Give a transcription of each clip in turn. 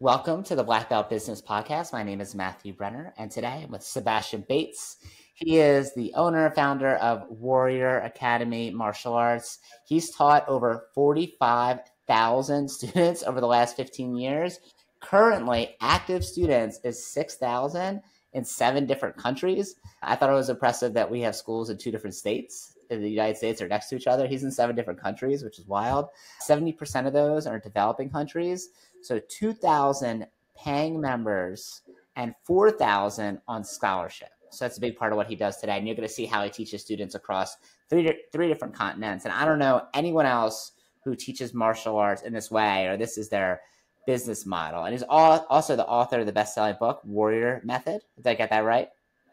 Welcome to the Black Belt Business Podcast. My name is Matthew Brenner, and today I'm with Sebastian Bates. He is the owner and founder of Warrior Academy Martial Arts. He's taught over 45,000 students over the last 15 years. Currently, active students is 6,000 in 7 different countries. I thought it was impressive that we have schools in 2 different states in the United States are next to each other. He's in 7 different countries, which is wild. 70% of those are in developing countries. So 2,000 paying members and 4,000 on scholarship. So that's a big part of what he does today. And you're going to see how he teaches students across three different continents. And I don't know anyone else who teaches martial arts in this way, or this is their business model. And he's also the author of the best-selling book, Warrior Method. Did I get that right?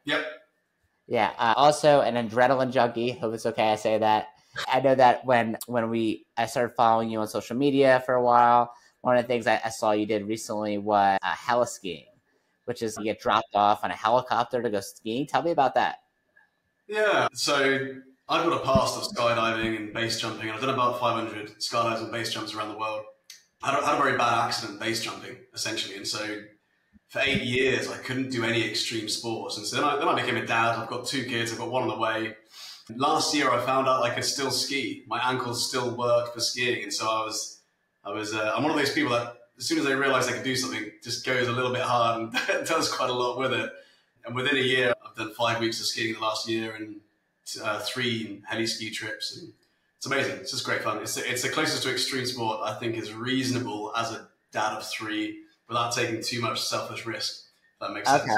Yep. Yeah. Also an adrenaline junkie. Hope it's okay I say that. I know that when I started following you on social media for a while, one of the things I saw you did recently was heli-skiing, which is you get dropped off on a helicopter to go skiing. Tell me about that. Yeah, so I've got a past of skydiving and base jumping. I've done about 500 skydives and base jumps around the world. I had a very bad accident base jumping, essentially. And so for 8 years, I couldn't do any extreme sports. And so then I became a dad. I've got 2 kids. I've got one on the way. Last year, I found out I could still ski. My ankles still worked for skiing. And so I'm one of those people that as soon as they realize they can do something, just goes a little bit hard and does quite a lot with it. And within a year, I've done 5 weeks of skiing the last year and 3 heli ski trips. And it's amazing. It's just great fun. It's the closest to extreme sport I think is reasonable as a dad of 3 without taking too much selfish risk. If that makes sense.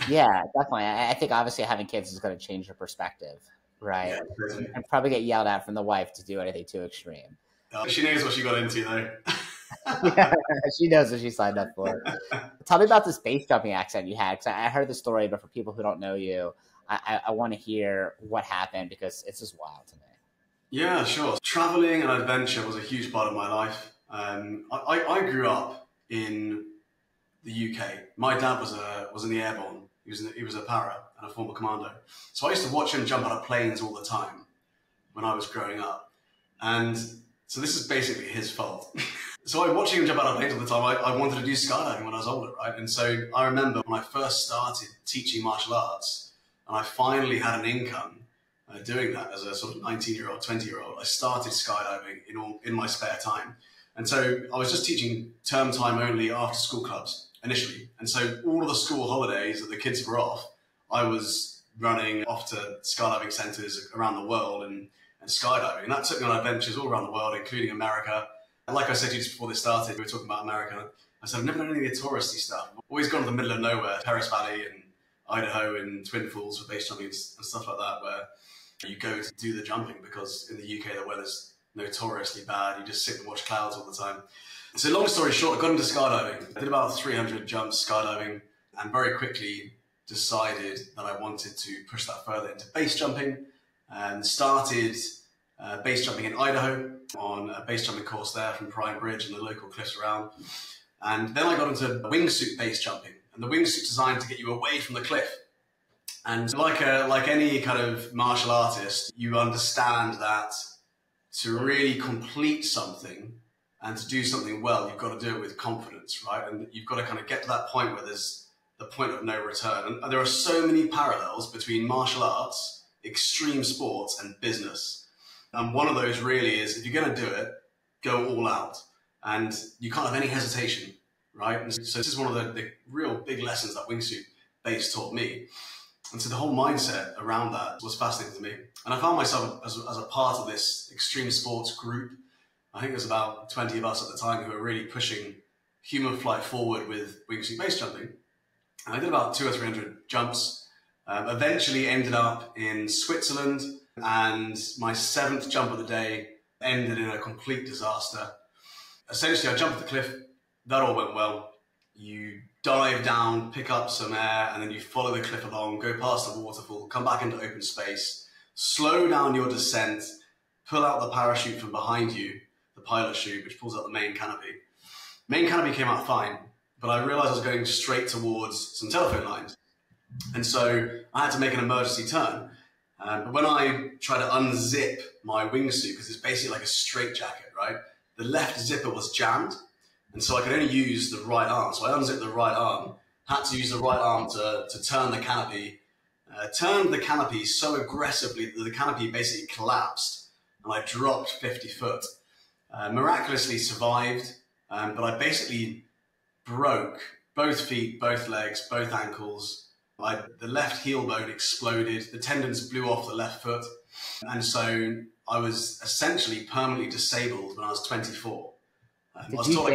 Yeah, definitely. I think obviously having kids is going to change your perspective, right? Yeah, and probably get yelled at from the wife to do anything too extreme. She knows what she got into, though. Yeah, she knows what she signed up for. Tell me about this base jumping accident you had, because I heard the story, but for people who don't know you, I want to hear what happened because it's just wild to me. Yeah, sure. Traveling and adventure was a huge part of my life. I grew up in the UK. My dad was in the airborne. He was a para and a former commando. So I used to watch him jump out of planes all the time when I was growing up. And so this is basically his fault. So I watching him jump out of planes all the time. I wanted to do skydiving when I was older, right? And so I remember when I first started teaching martial arts and I finally had an income doing that as a sort of 19-year-old, 20-year-old, I started skydiving in my spare time. And so I was just teaching term time only after school clubs initially. And so all of the school holidays that the kids were off, I was running off to skydiving centers around the world and skydiving. And that took me on adventures all around the world, including America. And like I said to you just before this started, we were talking about America. I said, I've never done any of the touristy stuff. I've always gone to the middle of nowhere, Paris Valley and Idaho and Twin Falls for base jumping and stuff like that, where you go to do the jumping because in the UK, the weather's notoriously bad. You just sit and watch clouds all the time. So long story short, I got into skydiving. I did about 300 jumps skydiving and very quickly decided that I wanted to push that further into base jumping and started base jumping in Idaho on a base jumping course there from Prime Bridge and the local cliffs around. And then I got into wingsuit base jumping. And the wingsuit's designed to get you away from the cliff. And like any kind of martial artist, you understand that to really complete something and to do something well, you've got to do it with confidence, right? And you've got to kind of get to that point where there's the point of no return. And there are so many parallels between martial arts, extreme sports, and business. And one of those really is, if you're going to do it, go all out. And you can't have any hesitation, right? And so this is one of the real big lessons that wingsuit base taught me. And so the whole mindset around that was fascinating to me. And I found myself as a part of this extreme sports group. I think there's about 20 of us at the time who were really pushing human flight forward with wingsuit base jumping. And I did about 200 or 300 jumps, eventually ended up in Switzerland. And my 7th jump of the day ended in a complete disaster. Essentially, I jumped off the cliff. That all went well. You dive down, pick up some air, and then you follow the cliff along, go past the waterfall, come back into open space, slow down your descent, pull out the parachute from behind you, the pilot chute, which pulls out the main canopy. Main canopy came out fine, but I realized I was going straight towards some telephone lines. And so I had to make an emergency turn. But when I tried to unzip my wingsuit, because it's basically like a straitjacket, right? The left zipper was jammed. And so I could only use the right arm. So I unzipped the right arm, had to use the right arm to turn the canopy, turned the canopy so aggressively that the canopy basically collapsed and I dropped 50 foot. Miraculously survived, but I basically broke both feet, both legs, both ankles. The left heel bone exploded, the tendons blew off the left foot, and so I was essentially permanently disabled when I was 24. I was taught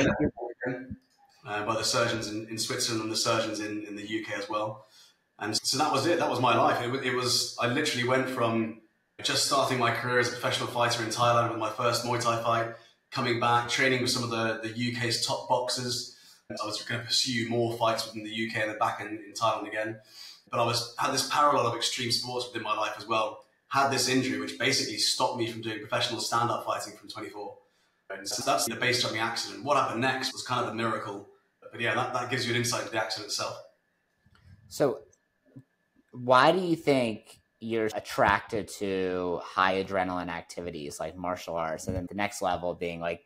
by the surgeons in Switzerland and the surgeons in the UK as well. And so that was it. That was my life. I literally went from just starting my career as a professional fighter in Thailand with my first Muay Thai fight, coming back, training with some of the UK's top boxers. I was going to pursue more fights within the UK and then back in Thailand again. But had this parallel of extreme sports within my life as well. Had this injury which basically stopped me from doing professional stand-up fighting from 24. And so that's the base jumping accident. What happened next was kind of a miracle. But yeah, that gives you an insight into the accident itself. So why do you think you're attracted to high adrenaline activities like martial arts, and then the next level being like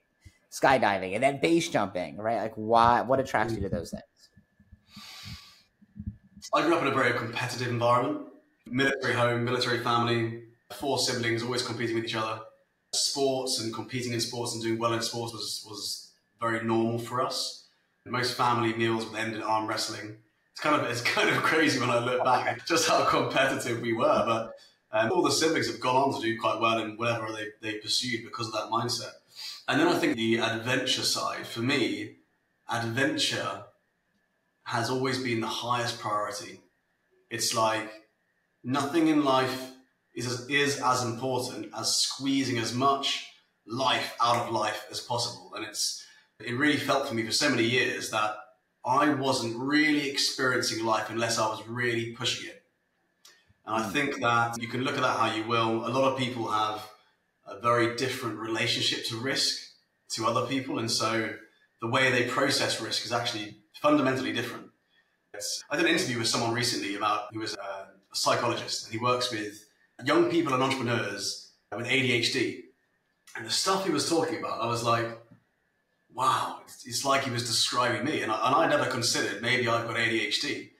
skydiving and then base jumping, right? Like what attracts you to those things? I grew up in a very competitive environment, military home, military family, 4 siblings, always competing with each other. Sports and competing in sports and doing well in sports was very normal for us. Most family meals would end in arm wrestling. It's kind of crazy when I look back at just how competitive we were, but all the siblings have gone on to do quite well in whatever they pursued because of that mindset. And then I think the adventure side, for me, adventure has always been the highest priority. It's like nothing in life is as important as squeezing as much life out of life as possible. And it really felt for me for so many years that I wasn't really experiencing life unless I was really pushing it. And I think that you can look at that how you will. A lot of people have a very different relationship to risk to other people. And so the way they process risk is actually fundamentally different. I did an interview with someone recently who was a psychologist, and he works with young people and entrepreneurs with ADHD. And the stuff he was talking about, I was like, wow, it's like he was describing me. And I never considered maybe I've got ADHD.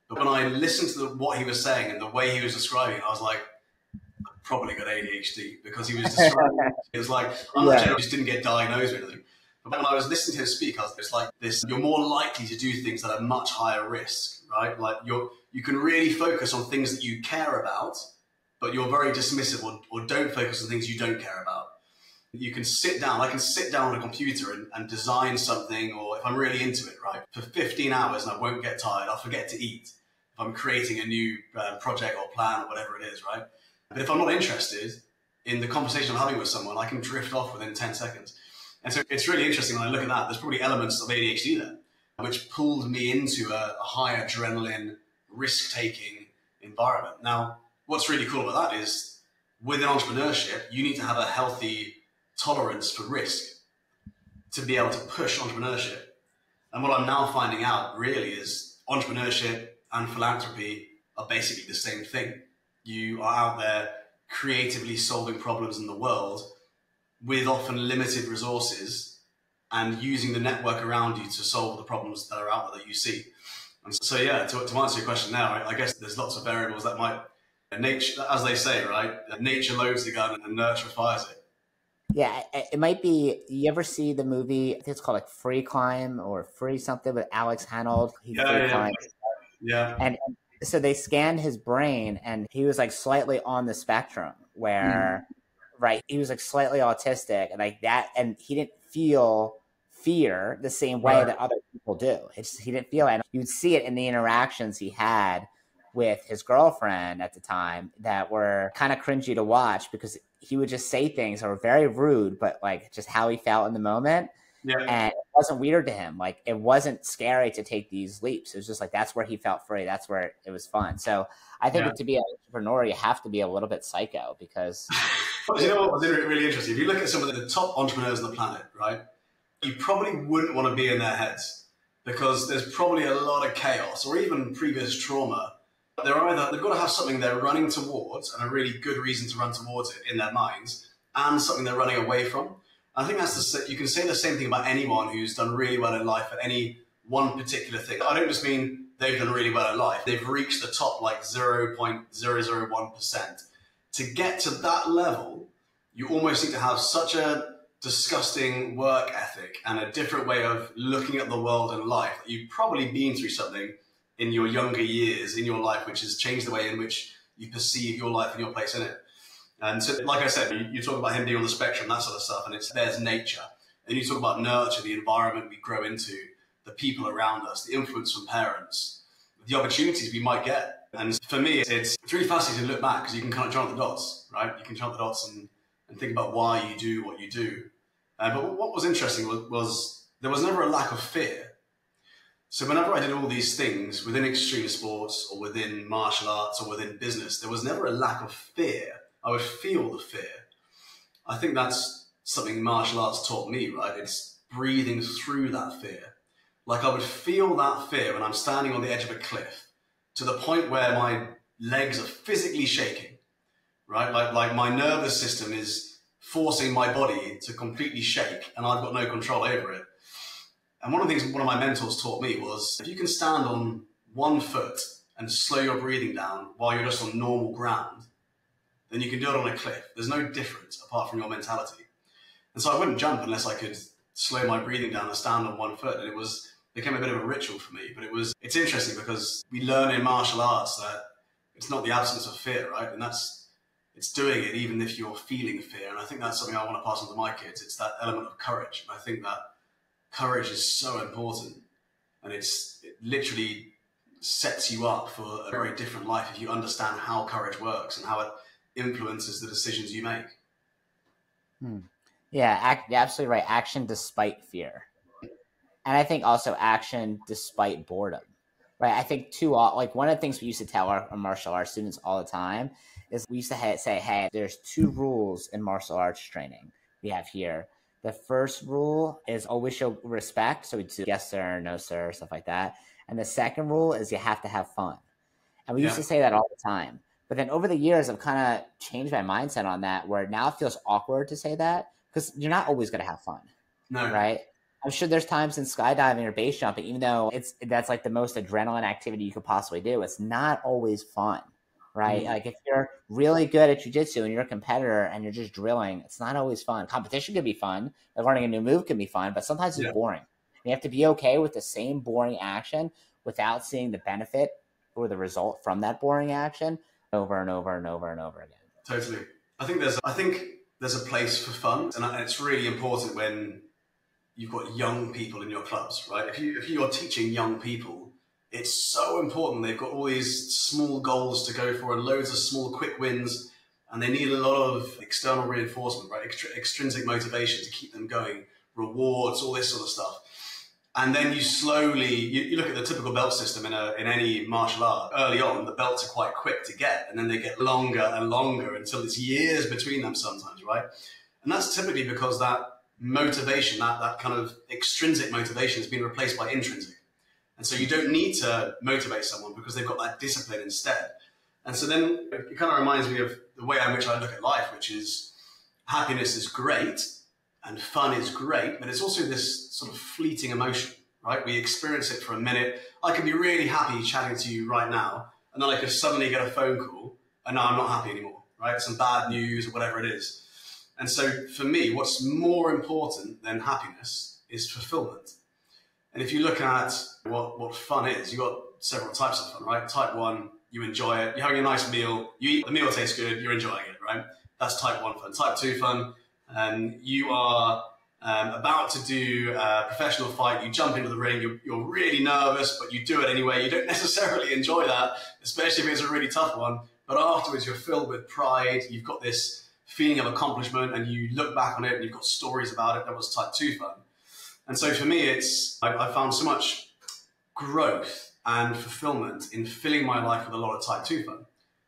But when I listened to what he was saying and the way he was describing it, I was like, I've probably got ADHD, because he was describing it. It was like, I'm not sure I just didn't get diagnosed with anything. But when I was listening to him speak, it's like this: you're more likely to do things that are much higher risk, right? Like you can really focus on things that you care about, but you're very dismissive or don't focus on things you don't care about. You can sit down, I can sit down on a computer and design something, or if I'm really into it, right, for 15 hours and I won't get tired, I'll forget to eat if I'm creating a new project or plan or whatever it is, right? But if I'm not interested in the conversation I'm having with someone, I can drift off within 10 seconds. And so it's really interesting when I look at that. There's probably elements of ADHD there, which pulled me into a high adrenaline, risk-taking environment. Now, what's really cool about that is within entrepreneurship, you need to have a healthy tolerance for risk to be able to push entrepreneurship. And what I'm now finding out really is entrepreneurship and philanthropy are basically the same thing. You are out there creatively solving problems in the world with often limited resources and using the network around you to solve the problems that are out there that you see. And so, yeah, to answer your question now, I guess there's lots of variables that might, nature, as they say, right? Nature loads the gun and nurture fires it. Yeah, it might be. You ever see the movie? I think it's called like Free Climb or Free something with Alex Honnold. Yeah. And so they scanned his brain, and he was like slightly on the spectrum where, right, he was like slightly autistic and like that, and he didn't feel fear the same way that other people do. He didn't feel it. And you'd see it in the interactions he had with his girlfriend at the time that were kind of cringy to watch, because he would just say things that were very rude, but like just how he felt in the moment. Yeah. And it wasn't weird to him. Like, it wasn't scary to take these leaps. It was just like, that's where he felt free. That's where it was fun. So I think to be an entrepreneur, you have to be a little bit psycho, because... You know what was really interesting? If you look at some of the top entrepreneurs on the planet, right, you probably wouldn't want to be in their heads, because there's probably a lot of chaos or even previous trauma. They've got to have something they're running towards and a really good reason to run towards it in their minds, and something they're running away from. I think you can say the same thing about anyone who's done really well in life at any one particular thing. I don't just mean they've done really well in life. They've reached the top like 0.001%. To get to that level, you almost need to have such a disgusting work ethic and a different way of looking at the world and life. You've probably been through something in your younger years in your life which has changed the way in which you perceive your life and your place in it. And so, like I said, you talk about him being on the spectrum, that sort of stuff, and there's nature. And you talk about nurture, the environment we grow into, the people around us, the influence from parents, the opportunities we might get. And for me, it's really fascinating to look back because you can kind of join the dots, right? You can join the dots and think about why you do what you do. But what was interesting was there was never a lack of fear. So whenever I did all these things within extreme sports or within martial arts or within business, there was never a lack of fear. I would feel the fear. I think that's something martial arts taught me, right? It's breathing through that fear. Like I would feel that fear when I'm standing on the edge of a cliff to the point where my legs are physically shaking, right? Like my nervous system is forcing my body to completely shake and I've got no control over it. And one of the things one of my mentors taught me was if you can stand on one foot and slow your breathing down while you're just on normal ground, then you can do it on a cliff. There's no difference apart from your mentality. And so I wouldn't jump unless I could slow my breathing down and stand on one foot. And it became a bit of a ritual for me. But it's interesting because we learn in martial arts that it's not the absence of fear, right? And it's doing it even if you're feeling fear. And I think that's something I want to pass on to my kids. It's that element of courage. And I think that courage is so important. And it literally sets you up for a very different life if you understand how courage works and how it influences the decisions you make. Yeah, you're absolutely right. Action despite fear. And I think also action despite boredom, right? I think like one of the things we used to tell our martial arts students all the time is we used to say, hey, there's 2 rules in martial arts training we have here. The first rule is always show respect. So we do yes, sir, no, sir, stuff like that. And the second rule is you have to have fun. And we used to say that all the time. But then over the years, I've kind of changed my mindset on that, where now it feels awkward to say that because you're not always going to have fun, right? I'm sure there's times in skydiving or base jumping, even though that's like the most adrenaline activity you could possibly do, it's not always fun, right? Like if you're really good at jiu-jitsu and you're a competitor and you're just drilling, it's not always fun. Competition can be fun. Like learning a new move can be fun, but sometimes it's boring. You have to be okay with the same boring action without seeing the benefit or the result from that boring action over and over and over and over again. Totally. I think there's a place for fun, and it's really important when you've got young people in your clubs, right? If you're teaching young people, it's so important. They've got all these small goals to go for and loads of small quick wins, and they need a lot of external reinforcement, right? Extrinsic motivation to keep them going, rewards, all this sort of stuff. And then you slowly, you look at the typical belt system in any martial art. Early on, the belts are quite quick to get, and then they get longer and longer until it's years between them sometimes, right? And that's typically because that motivation, that kind of extrinsic motivation has been replaced by intrinsic. And so you don't need to motivate someone because they've got that discipline instead. And so then it kind of reminds me of the way in which I look at life, which is happiness is great, and fun is great, but it's also this sort of fleeting emotion, right? We experience it for a minute. I can be really happy chatting to you right now, and then I could suddenly get a phone call, and now I'm not happy anymore, right? Some bad news or whatever it is. And so for me, what's more important than happiness is fulfillment. And if you look at what fun is, you've got several types of fun, right? Type 1, you enjoy it. You're having a nice meal. You eat, the meal tastes good. You're enjoying it, right? That's type 1 fun. Type 2 fun. You are about to do a professional fight, you jump into the ring, you're really nervous, but you do it anyway. You don't necessarily enjoy that, especially if it's a really tough one, but afterwards you're filled with pride, you've got this feeling of accomplishment, and you look back on it and you've got stories about it. That was type 2 fun. And so for me, I found so much growth and fulfillment in filling my life with a lot of type 2 fun.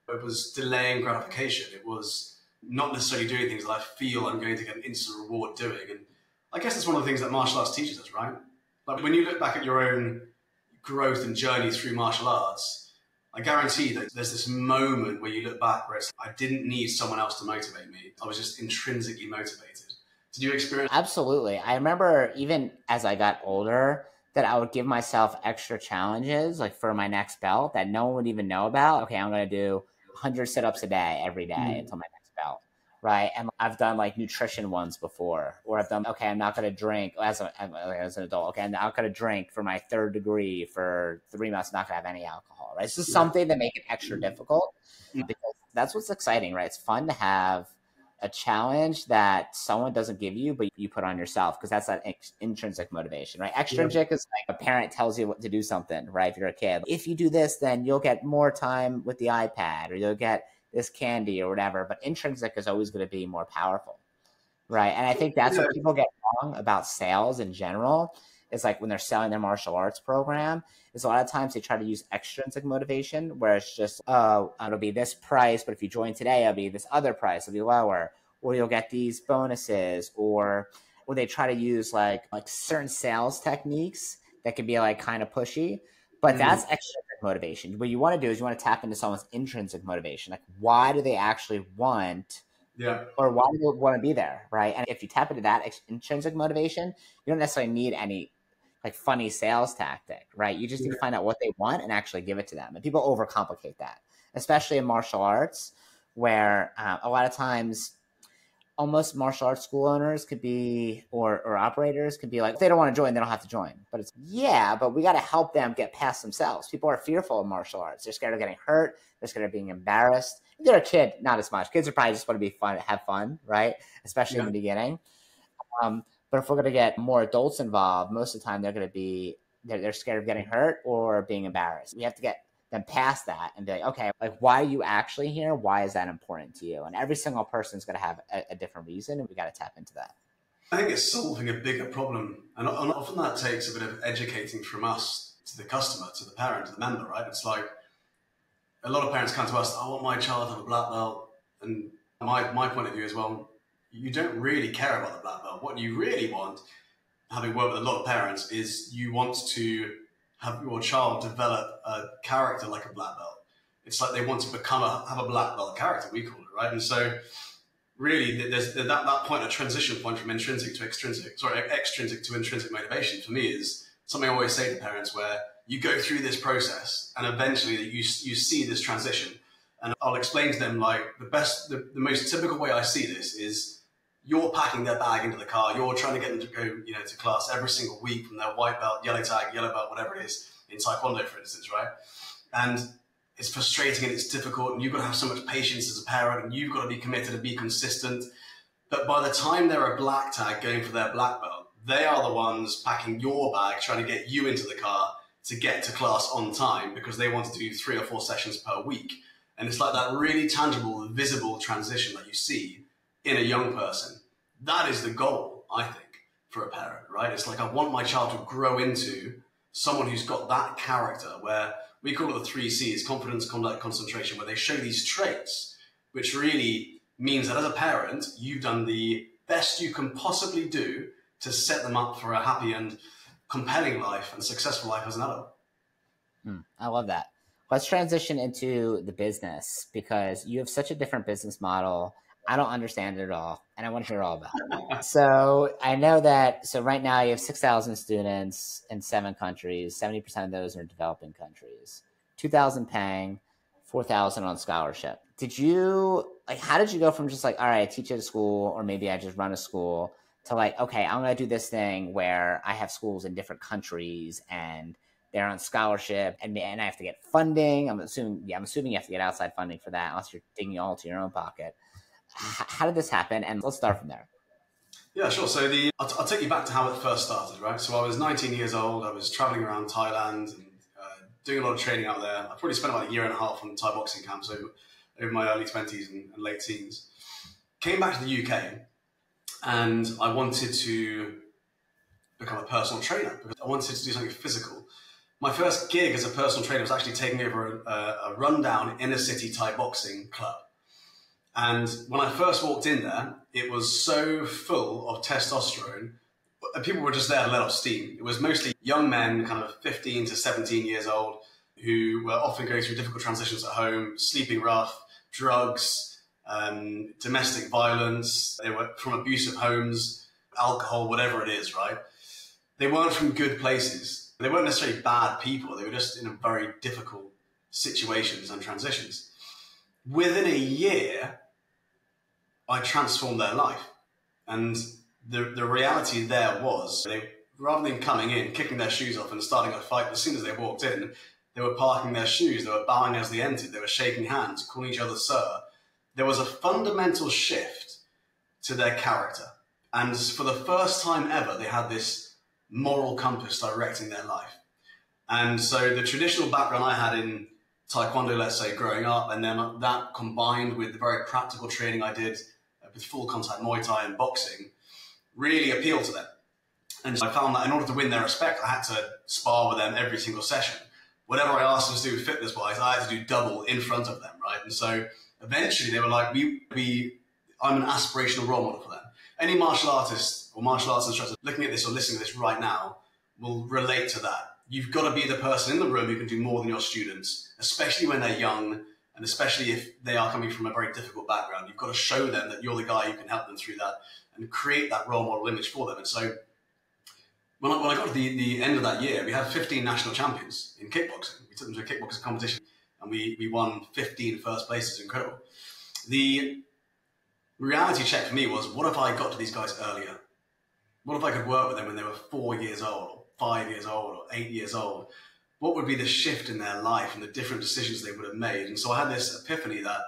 It was delaying gratification. It was not necessarily doing things that I feel I'm going to get an instant reward doing. And I guess that's one of the things that martial arts teaches us, right? Like when you look back at your own growth and journey through martial arts, I guarantee that there's this moment where you look back where I didn't need someone else to motivate me. I was just intrinsically motivated Did you experience? Absolutely. I remember even as I got older that I would give myself extra challenges like for my next belt that no one would even know about. Okay, I'm going to do 100 sit-ups a day every day until my next belt. Right. And I've done like nutrition ones before, or I've done, okay, I'm not going to drink as an adult. Okay, I'm not going to drink for my third degree for 3 months, not going to have any alcohol. Right. It's just something that make it extra difficult because that's what's exciting, right? It's fun to have a challenge that someone doesn't give you, but you put on yourself because that's that intrinsic motivation, right? Extrinsic is like a parent tells you what to do something, right? If you're a kid, if you do this, then you'll get more time with the iPad or you'll get this candy or whatever. But intrinsic is always going to be more powerful, right? And I think that's what people get wrong about sales in general. Is like when they're selling their martial arts program, is a lot of times they try to use extrinsic motivation, where it's just, oh, it'll be this price, but if you join today, it'll be this other price, it'll be lower, or you'll get these bonuses, or they try to use like certain sales techniques that can be like kind of pushy, but that's extrinsic motivation. What you want to do is you want to tap into someone's intrinsic motivation, like why do they actually want or why do they want to be there, right? And if you tap into that intrinsic motivation, you don't necessarily need any like funny sales tactic, right? You just need to find out what they want and actually give it to them. And people overcomplicate that, especially in martial arts, where a lot of times almost martial arts school owners could be, or operators could be like, if they don't want to join, they don't have to join. But it's, but we got to help them get past themselves. People are fearful of martial arts. They're scared of getting hurt. They're scared of being embarrassed. If they're a kid, not as much. Kids are probably just want to be fun, have fun, right? Especially in the beginning. But if we're going to get more adults involved, most of the time they're going to be, they're scared of getting hurt or being embarrassed. We have to get them past that and be like, okay, like why are you actually here? Why is that important to you? And every single person is going to have a different reason, and we got to tap into that. I think it's solving a bigger problem. And often that takes a bit of educating from us to the customer, to the parent, to the member, right? It's like a lot of parents come to us, I want my child to have a black belt. And my point of view is, well, you don't really care about the black belt. What you really want, having worked with a lot of parents, is you want to have your child develop a character like a black belt. It's like they want to have a black belt character, we call it, right? And so really there's that point, a transition point from extrinsic to intrinsic motivation for me is something I always say to parents, where you go through this process and eventually you see this transition. And I'll explain to them, like, the most typical way I see this is you're packing their bag into the car. You're trying to get them to go, to class every single week from their white belt, yellow tag, yellow belt, whatever it is, in Taekwondo, for instance, right? And it's frustrating and it's difficult, and you've got to have so much patience as a parent, and you've got to be committed and be consistent. But by the time they're a black tag going for their black belt, they are the ones packing your bag, trying to get you into the car to get to class on time, because they want to do 3 or 4 sessions per week. And it's like that really tangible, visible transition that you see in a young person. That is the goal, I think, for a parent, right? It's like, I want my child to grow into someone who's got that character, where we call it the 3 C's, confidence, conduct, concentration, where they show these traits, which really means that as a parent, you've done the best you can possibly do to set them up for a happy and compelling life and successful life as an adult. I love that. Let's transition into the business, because you have such a different business model. I don't understand it at all, and I want to hear all about it. So I know that, so right now you have 6,000 students in 7 countries. 70% of those are in developing countries. 2,000 paying, 4,000 on scholarship. How did you go from just like, all right, I teach at a school, or maybe I just run a school, to like, okay, I'm going to do this thing where I have schools in different countries and they're on scholarship, and I have to get funding. I'm assuming you have to get outside funding for that, unless you're digging all to your own pocket. How did this happen? And let's start from there. Yeah, sure. So I'll take you back to how it first started, right? So I was 19 years old. I was traveling around Thailand and doing a lot of training out there. I probably spent about 1.5 years on Thai boxing camps over my early 20s and late teens. Came back to the UK, and I wanted to become a personal trainer, because I wanted to do something physical. My first gig as a personal trainer was actually taking over a rundown inner city Thai boxing club. And when I first walked in there, it was so full of testosterone, and people were just there to let off steam. It was mostly young men, kind of 15 to 17 years old, who were often going through difficult transitions at home, sleeping rough, drugs, domestic violence. They were from abusive homes. alcohol, whatever it is, right? They weren't from good places. They weren't necessarily bad people. They were just in very difficult situations and transitions. Within a year, I transformed their life. And the reality there was, rather than coming in, kicking their shoes off and starting a fight, as soon as they walked in, they were parking their shoes, they were bowing as they entered, they were shaking hands, calling each other sir. There was a fundamental shift to their character. And for the first time ever, they had this moral compass directing their life. And so the traditional background I had in Taekwondo, let's say, growing up, and then that combined with the very practical training I did with full contact Muay Thai and boxing, really appealed to them. And so I found that in order to win their respect, I had to spar with them every single session. Whatever I asked them to do fitness-wise, I had to do double in front of them, right? And so eventually they were like, I'm an aspirational role model for them. Any martial artist or martial arts instructor looking at this or listening to this right now will relate to that. You've got to be the person in the room who can do more than your students, especially when they're young, and especially if they are coming from a very difficult background. You've got to show them that you're the guy who can help them through that and create that role model image for them. And so when I got to the end of that year, we had 15 national champions in kickboxing. We took them to a kickboxing competition and we won 15 first places. Incredible. The reality check for me was, what if I got to these guys earlier? What if I could work with them when they were 4 years old, or 5 years old, or 8 years old? What would be the shift in their life and the different decisions they would have made? And so I had this epiphany that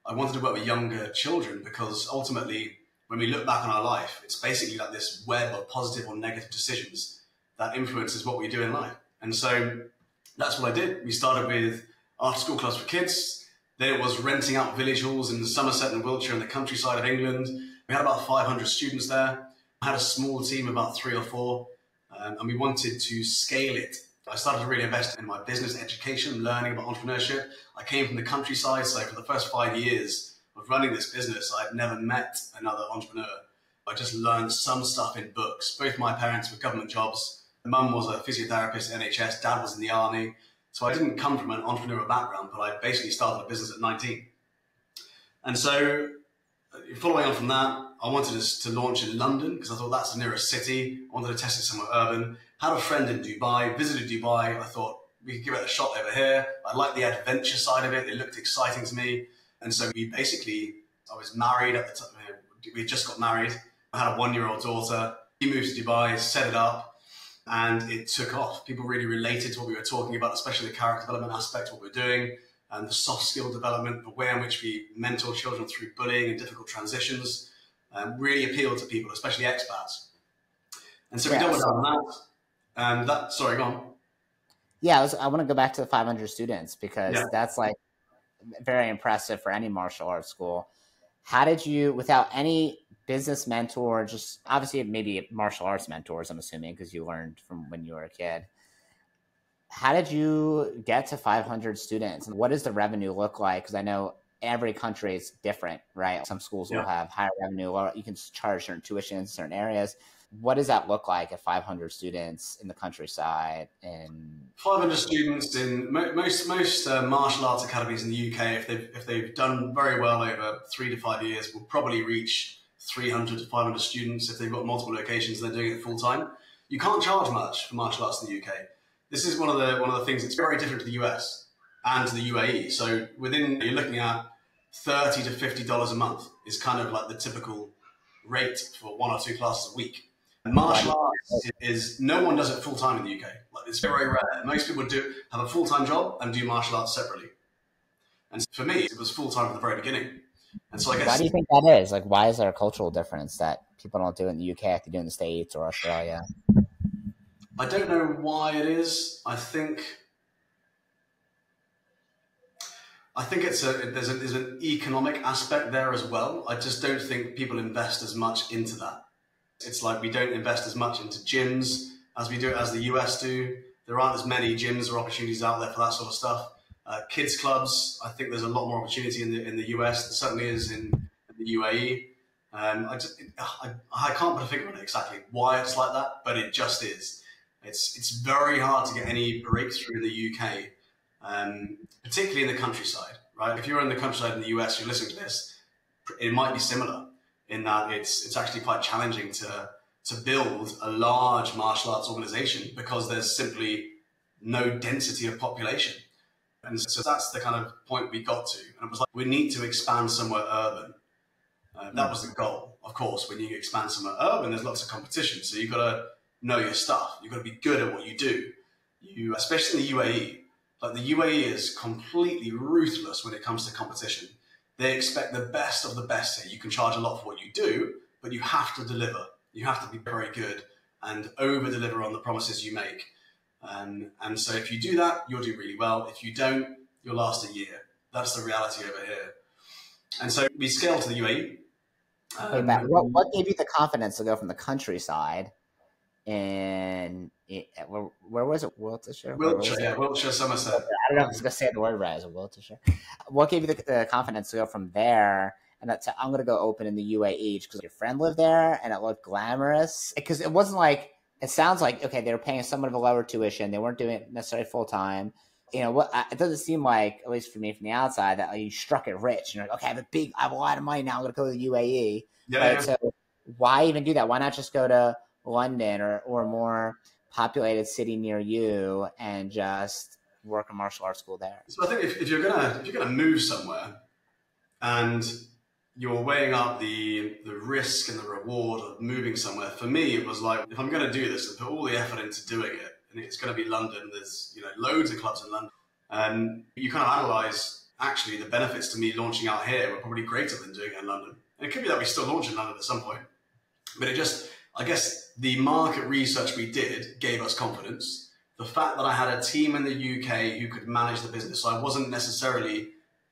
I wanted to work with younger children, because ultimately, when we look back on our life, it's basically like this web of positive or negative decisions that influences what we do in life. And so that's what I did. We started with after-school clubs for kids. Then it was renting out village halls in Somerset and Wiltshire in the countryside of England. We had about 500 students there. I had a small team, about 3 or 4, and we wanted to scale it. I started to really invest in my business education, learning about entrepreneurship. I came from the countryside, so for the first 5 years of running this business, I'd never met another entrepreneur. I just learned some stuff in books. Both my parents were government jobs. Mum was a physiotherapist at NHS, dad was in the army. So I didn't come from an entrepreneurial background, but I basically started a business at 19. And so following on from that, I wanted us to launch in London because I thought that's the nearest city. I wanted to test it somewhere urban. Had a friend in Dubai, visited Dubai. I thought we could give it a shot over here. I liked the adventure side of it. It looked exciting to me. And so I was married at the time. We just got married. I had a 1-year-old daughter. We moved to Dubai, set it up, and it took off. People really related to what we were talking about, especially the character development aspect of what we're doing, and the soft skill development, the way in which we mentor children through bullying and difficult transitions, really appealed to people, especially expats. And so we doubled down on that. Sorry, go on. Yeah, I want to go back to the 500 students because that's like very impressive for any martial arts school. How did you, without any business mentor, just obviously maybe martial arts mentors, I'm assuming, because you learned from when you were a kid. How did you get to 500 students? And what does the revenue look like? Because I know every country is different, right? Some schools will have higher revenue, or you can charge certain tuitions in certain areas. What does that look like at 500 students in the countryside? And 500 students in most martial arts academies in the UK, if they've done very well over 3 to 5 years, will probably reach 300 to 500 students if they've got multiple locations and they're doing it full time. You can't charge much for martial arts in the UK. This is one of the things that's very different to the US and to the UAE. So you're looking at $30 to $50 a month is kind of like the typical rate for 1 or 2 classes a week. And martial arts is, no one does it full time in the UK. Like, it's very rare. Most people have a full time job and do martial arts separately. And for me, it was full time from the very beginning. And so I guess, why do you think that is? Like, why is there a cultural difference that people don't do it in the UK like they do in the States or Australia? I don't know why it is. I think there's an economic aspect there as well. I just don't think people invest as much into that. It's like we don't invest as much into gyms as the US do. There aren't as many gyms or opportunities out there for that sort of stuff. Kids clubs, I think there's a lot more opportunity in the US. There certainly is in the UAE. I can't put a finger on it exactly why it's like that, but it just is. It's very hard to get any breakthrough in the UK, particularly in the countryside, right? If you're in the countryside in the US, you're listening to this, it might be similar in that it's actually quite challenging to to build a large martial arts organization because there's simply no density of population. And so that's the kind of point we got to. And it was like, we need to expand somewhere urban. That was the goal. Of course, when you expand somewhere urban, there's lots of competition. So you've got to know your stuff. You've got to be good at what you do. Especially in the UAE, like the UAE is completely ruthless when it comes to competition. They expect the best of the best here. You can charge a lot for what you do, but you have to deliver. You have to be very good and over-deliver on the promises you make. And so if you do that, you'll do really well. If you don't, you'll last a year. That's the reality over here. And so we scaled to the UAE. What gave you the confidence to go from the countryside and where was it? Wiltshire? Wiltshire, Somerset. I don't know if I was going to say the word right. Is it Wiltshire? What gave you the confidence to go from there and I'm going to go open in the UAE because your friend lived there and it looked glamorous? Because it wasn't like, it sounds like, okay, they were paying somewhat of a lower tuition. They weren't doing it necessarily full time. You know, it doesn't seem like, at least for me from the outside, that you struck it rich. You're like, okay, I have a lot of money now. I'm going to go to the UAE. Yeah, right? yeah. So why even do that? Why not just go to London or a more populated city near you and just work a martial arts school there? So I think if you're gonna move somewhere and you're weighing up the risk and the reward of moving somewhere, for me it was like, if I'm going to do this and put all the effort into doing it, and it's going to be London, there's loads of clubs in London, and you kind of analyze actually the benefits to me launching out here were probably greater than doing it in London. And it could be that we still launch in London at some point, but I guess the market research we did gave us confidence. The fact that I had a team in the UK who could manage the business, so I wasn't necessarily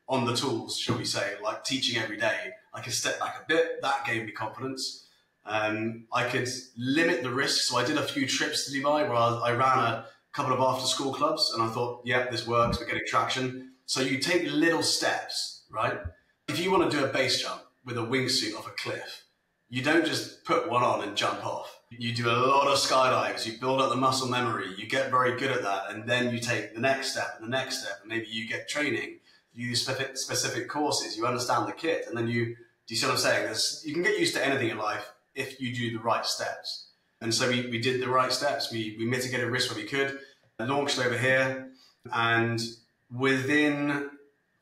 on the tools, shall we say, like teaching every day. I could step back a bit. That gave me confidence. I could limit the risk. So I did a few trips to Dubai where I ran a couple of after-school clubs, and I thought, yeah, this works. We're getting traction. So you take little steps, right? If you want to do a base jump with a wingsuit off a cliff, you don't just put one on and jump off. You do a lot of skydives. You build up the muscle memory. You get very good at that, and then you take the next step and the next step, and maybe you get training. You use specific courses, you understand the kit, and then do you see what I'm saying? You can get used to anything in life if you do the right steps. And so we did the right steps. We mitigated risk where we could, launched over here, and within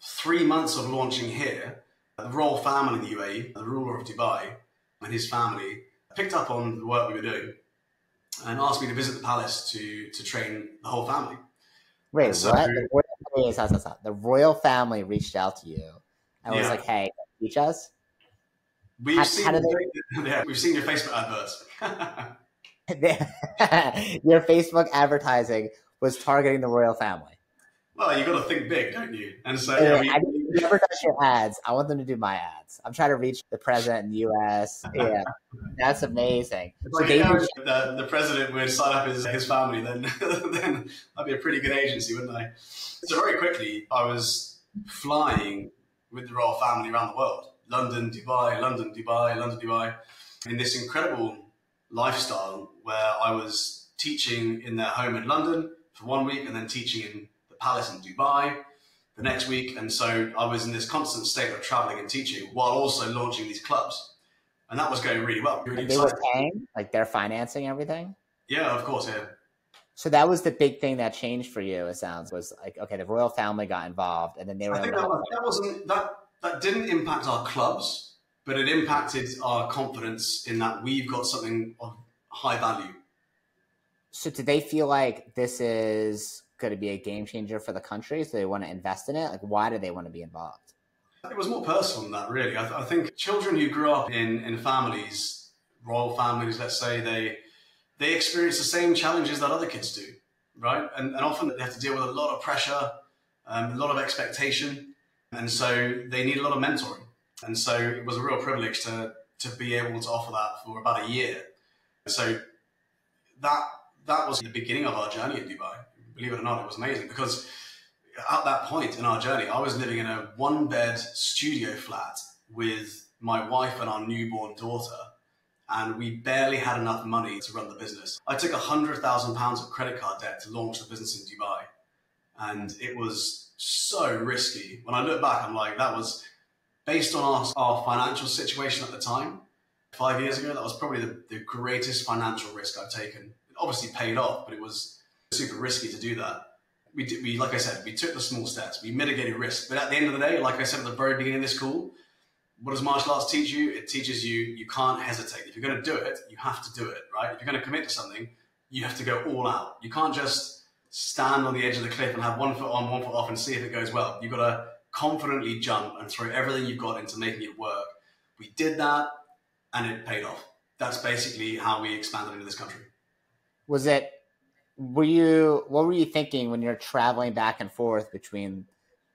3 months of launching here, the royal family in the UAE, the ruler of Dubai, and his family picked up on the work we were doing and asked me to visit the palace to train the whole family. Wait, what? The royal family reached out to you and was like, hey, teach us? We've seen your Facebook adverts. Your Facebook advertising was targeting the royal family. Well, you got to think big, don't you? And so whoever does your ads, I want them to do my ads. I'm trying to reach the president in the U.S. Yeah, that's amazing. Like the president would sign up his family, then I'd be a pretty good agency, wouldn't I? So very quickly, I was flying with the royal family around the world. London, Dubai, London, Dubai, London, Dubai. In this incredible lifestyle where I was teaching in their home in London for 1 week and then teaching in the palace in Dubai the next week. And so I was in this constant state of traveling and teaching while also launching these clubs. And that was going really well. Really they were paying, like they're financing everything? Yeah, of course, yeah. So that was the big thing that changed for you, it sounds, was like, okay, the royal family got involved and then they were that didn't impact our clubs, but it impacted our confidence in that we've got something of high value. So did they feel like this is going to be a game changer for the country? So they want to invest in it? Like, why do they want to be involved? It was more personal than that, really. I think children who grew up in families, royal families, let's say, they experience the same challenges that other kids do, right? And often they have to deal with a lot of pressure, a lot of expectation. And so they need a lot of mentoring. And so it was a real privilege to be able to offer that for about a year. So that was the beginning of our journey in Dubai. Believe it or not, it was amazing because at that point in our journey, I was living in a 1-bed studio flat with my wife and our newborn daughter, and we barely had enough money to run the business. I took £100,000 of credit card debt to launch the business in Dubai, and it was so risky. When I look back, I'm like, that was based on our financial situation at the time. 5 years ago. That was probably the greatest financial risk I've taken. It obviously paid off, but it was super risky to do that. We like I said, we took the small steps. We mitigated risk. But at the end of the day, like I said at the very beginning of this call, what does martial arts teach you? It teaches you can't hesitate. If you're going to do it, you have to do it, right? If you're going to commit to something, you have to go all out. You can't just stand on the edge of the cliff and have 1 foot on, 1 foot off and see if it goes well. You've got to confidently jump and throw everything you've got into making it work. We did that and it paid off. That's basically how we expanded into this country. What were you thinking when you're traveling back and forth between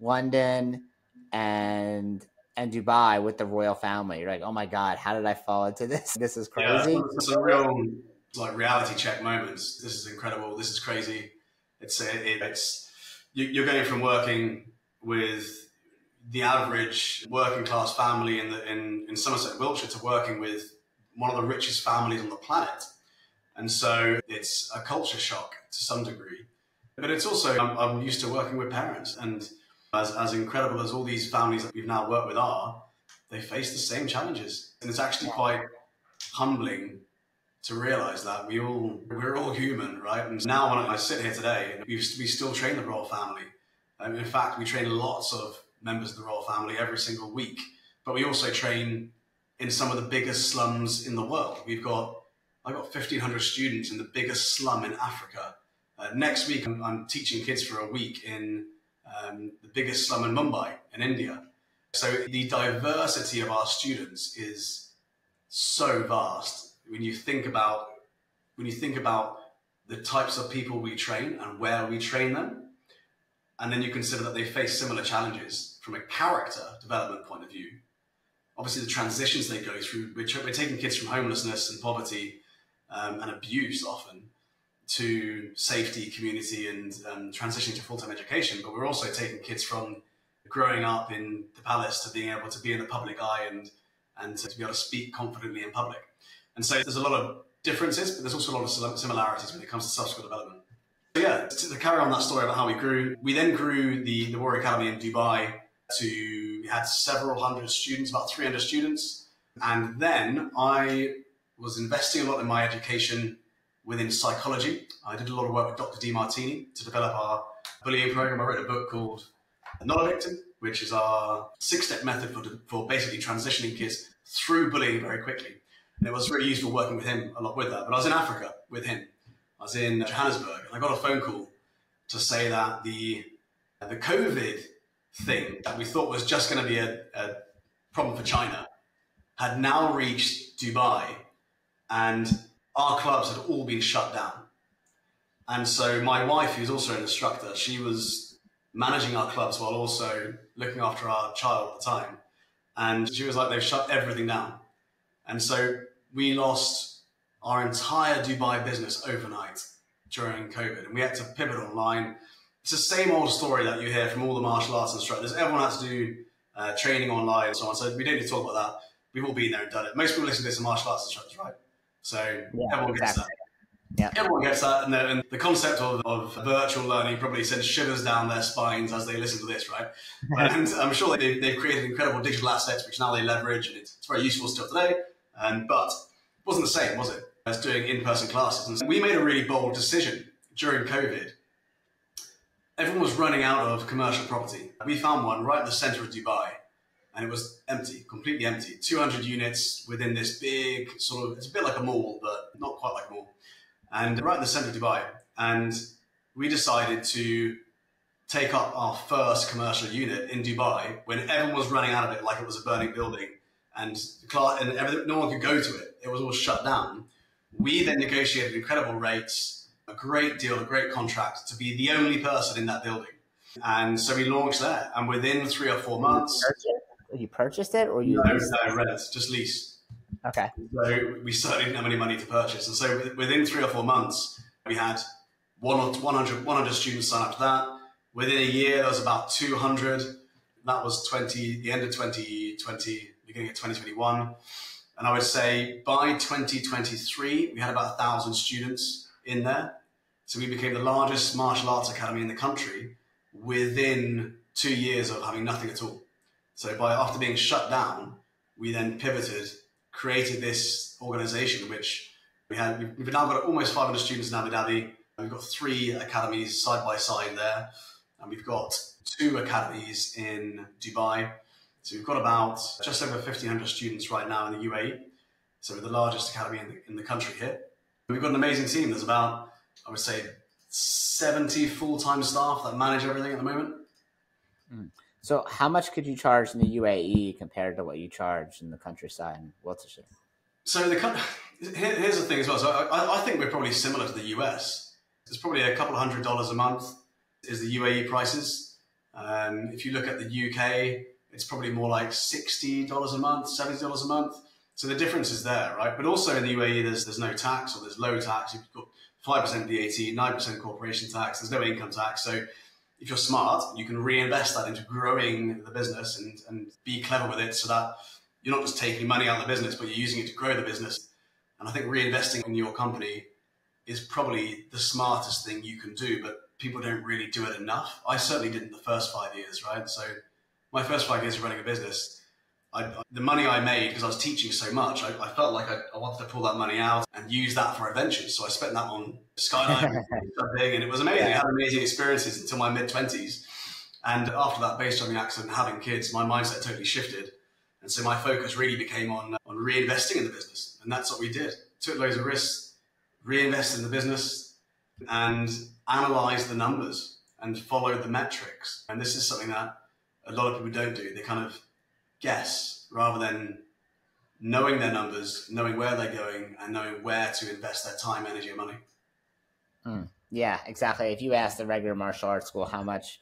London and Dubai with the royal family? You're like, oh my God, how did I fall into this? This is crazy. Yeah, it's a real reality check moments. This is incredible. This is crazy. You're going from working with the average working class family in Somerset, Wiltshire, to working with one of the richest families on the planet. And so it's a culture shock to some degree. But it's also, I'm used to working with parents. And as incredible as all these families that we've now worked with are, they face the same challenges. And it's actually quite humbling to realize that we're all human, right? And now when I sit here today, we still train the royal family. In fact, we train lots of members of the royal family every single week. But we also train in some of the biggest slums in the world. I've got 1,500 students in the biggest slum in Africa. Next week, I'm teaching kids for a week in the biggest slum in Mumbai, in India. So the diversity of our students is so vast. When you think about the types of people we train and where we train them, and then you consider that they face similar challenges from a character development point of view. Obviously, the transitions they go through, we're taking kids from homelessness and poverty and abuse often to safety, community, and transitioning to full-time education. But we're also taking kids from growing up in the palace to being able to be in the public eye and to be able to speak confidently in public. And so there's a lot of differences, but there's also a lot of similarities when it comes to subsequent development. So yeah, to carry on that story about how we grew, we then grew the Warrior Academy in Dubai we had several hundred students, about 300 students. And then I was investing a lot in my education within psychology. I did a lot of work with Dr. DeMartini to develop our bullying program. I wrote a book called Not a Victim, which is our 6-step method for basically transitioning kids through bullying very quickly. And it was really useful working with him a lot with that. But I was in Africa with him. I was in Johannesburg, and I got a phone call to say that the COVID thing that we thought was just going to be a problem for China had now reached Dubai, and our clubs had all been shut down. And so my wife, who's also an instructor, she was managing our clubs while also looking after our child at the time. And she was like, they've shut everything down. And so we lost our entire Dubai business overnight during COVID, and we had to pivot online. It's the same old story that you hear from all the martial arts instructors. Everyone has to do training online and so on. So we don't need to talk about that. We've all been there and done it. Most people listen to this are martial arts instructors, right? So everyone gets that. Yeah. Everyone gets that. And the concept of virtual learning probably sends shivers down their spines as they listen to this, right? And I'm sure they've created incredible digital assets, which now they leverage, and it's very useful still today. But it wasn't the same, was it, as doing in-person classes? And we made a really bold decision during COVID. Everyone was running out of commercial property. We found one right in the center of Dubai, and it was empty, completely empty. 200 units within this big sort of, it's a bit like a mall, but not quite like a mall. And right in the center of Dubai. And we decided to take up our first commercial unit in Dubai when everyone was running out of it like it was a burning building, and no one could go to it. It was all shut down. We then negotiated incredible rates, a great deal, a great contract to be the only person in that building. And so we launched there. And within 3 or 4 months... You purchased it or you... No, rent, just lease. Okay. So we certainly didn't have any money to purchase. And so within 3 or 4 months, we had 100 students sign up to that. Within a year, there was about 200. That was the end of 2020, beginning of 2021. And I would say by 2023, we had about 1,000 students in there. So we became the largest martial arts academy in the country within 2 years of having nothing at all. So after being shut down, we then pivoted, created this organization, which we've now got almost 500 students in Abu Dhabi. We've got 3 academies side by side there, and we've got 2 academies in Dubai. So we've got about just over 1,500 students right now in the UAE. So we're the largest academy in the country here. We've got an amazing team. There's about, I would say, 70 full-time staff that manage everything at the moment. So how much could you charge in the UAE compared to what you charge in the countryside in Wiltshire? So here's the thing as well. So I think we're probably similar to the US. It's probably a couple $100 a month is the UAE prices. If you look at the UK, it's probably more like $60 a month, $70 a month. So the difference is there, right? But also in the UAE, there's no tax, or there's low tax. You've got 5% VAT, 9% corporation tax. There's no income tax. So if you're smart, you can reinvest that into growing the business and be clever with it so that you're not just taking money out of the business, but you're using it to grow the business. And I think reinvesting in your company is probably the smartest thing you can do, but people don't really do it enough. I certainly didn't the first 5 years, right? So my first 5 years of running a business, the money I made, because I was teaching so much, I felt like I wanted to pull that money out and use that for adventures. So I spent that on skydiving and it was amazing. I had amazing experiences until my mid-20s. And after that, based on the accident, having kids, my mindset totally shifted. And so my focus really became on reinvesting in the business. And that's what we did. Took loads of risks, reinvested in the business, and analyzed the numbers and followed the metrics. And this is something that a lot of people don't do. They kind of guess rather than knowing their numbers, knowing where they're going, and knowing where to invest their time, energy, and money. Yeah, exactly. If you ask the regular martial arts school how much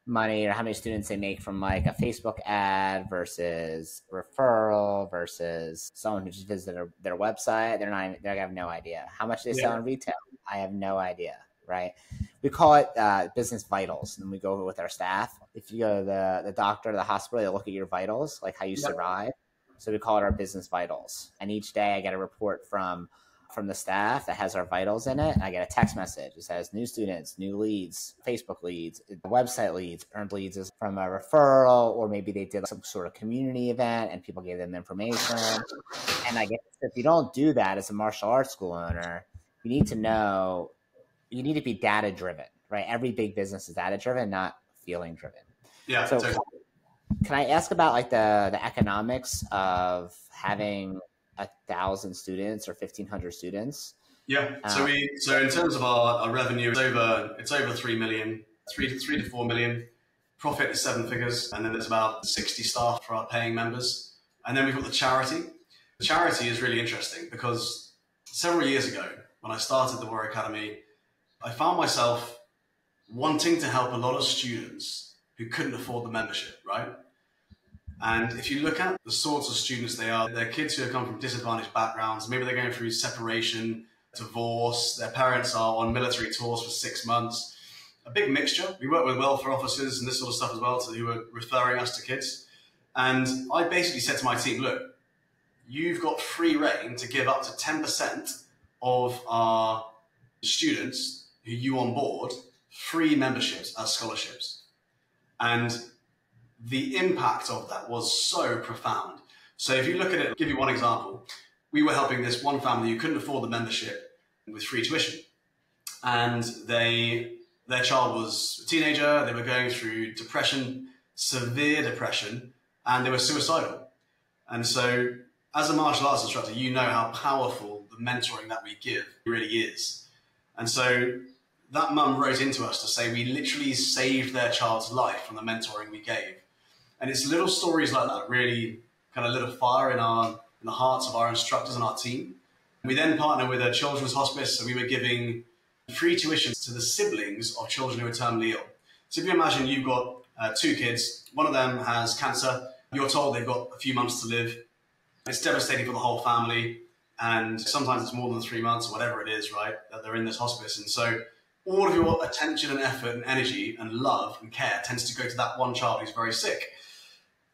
money or how many students they make from like a Facebook ad versus referral versus someone who just visited their website, they have no idea. How much they sell in retail, I have no idea, right? We call it business vitals, and we go over with our staff. If you go to the doctor or the hospital, they'll look at your vitals, like how you survive. So we call it our business vitals. And each day I get a report from the staff that has our vitals in it. And I get a text message. It says new students, new leads, Facebook leads, website leads, earned leads is from a referral, or maybe they did some sort of community event and people gave them information. And I guess if you don't do that as a martial arts school owner, you need to be data driven, right? Every big business is data driven, not feeling driven. Yeah. So can I ask about like the economics of having 1,000 students or 1,500 students? Yeah. So in terms of our revenue, it's over 3 million, 3 to 4 million. Profit is 7 figures, and then there's about 60 staff for our paying members. And then we've got the charity. The charity is really interesting because several years ago, when I started the Warrior Academy, I found myself wanting to help a lot of students who couldn't afford the membership, right? And if you look at the sorts of students they're kids who have come from disadvantaged backgrounds. Maybe they're going through separation, divorce. Their parents are on military tours for 6 months. A big mixture. We work with welfare officers and this sort of stuff as well, who were referring us to kids. And I basically said to my team, look, you've got free reign to give up to 10% of our students who you onboard free memberships as scholarships. And the impact of that was so profound. So if you look at it, I'll give you one example. We were helping this one family who couldn't afford the membership with free tuition. And their child was a teenager, they were going through depression, severe depression, and they were suicidal. And so as a martial arts instructor, you know how powerful the mentoring that we give really is. And so that mum wrote into us to say we literally saved their child's life from the mentoring we gave. And it's little stories like that really kind of lit a fire in the hearts of our instructors and our team. We then partnered with a children's hospice, so we were giving free tuition to the siblings of children who are terminally ill. So if you imagine you've got 2 kids, one of them has cancer, you're told they've got a few months to live. It's devastating for the whole family, and sometimes it's more than 3 months or whatever it is, right, that they're in this hospice. And so all of your attention and effort and energy and love and care tends to go to that one child who's very sick.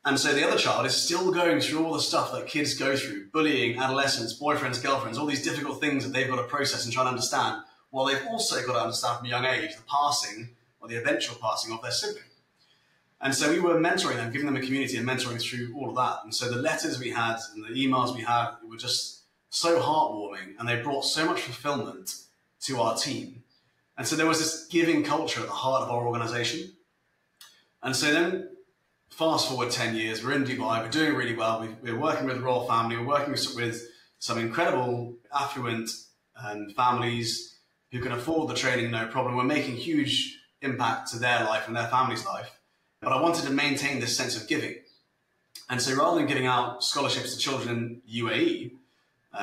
And so the other child is still going through all the stuff that kids go through, bullying, adolescence, boyfriends, girlfriends, all these difficult things that they've got to process and try to understand, while they've also got to understand from a young age the passing or the eventual passing of their sibling. And so we were mentoring them, giving them a community and mentoring through all of that. And so the letters we had and the emails we had were just so heartwarming, and they brought so much fulfillment to our team. And so there was this giving culture at the heart of our organization. And so then fast forward 10 years, we're in Dubai, we're doing really well. We're working with the royal family, we're working with some incredible affluent families who can afford the training, no problem. We're making huge impact to their life and their family's life. But I wanted to maintain this sense of giving. And so rather than giving out scholarships to children in UAE,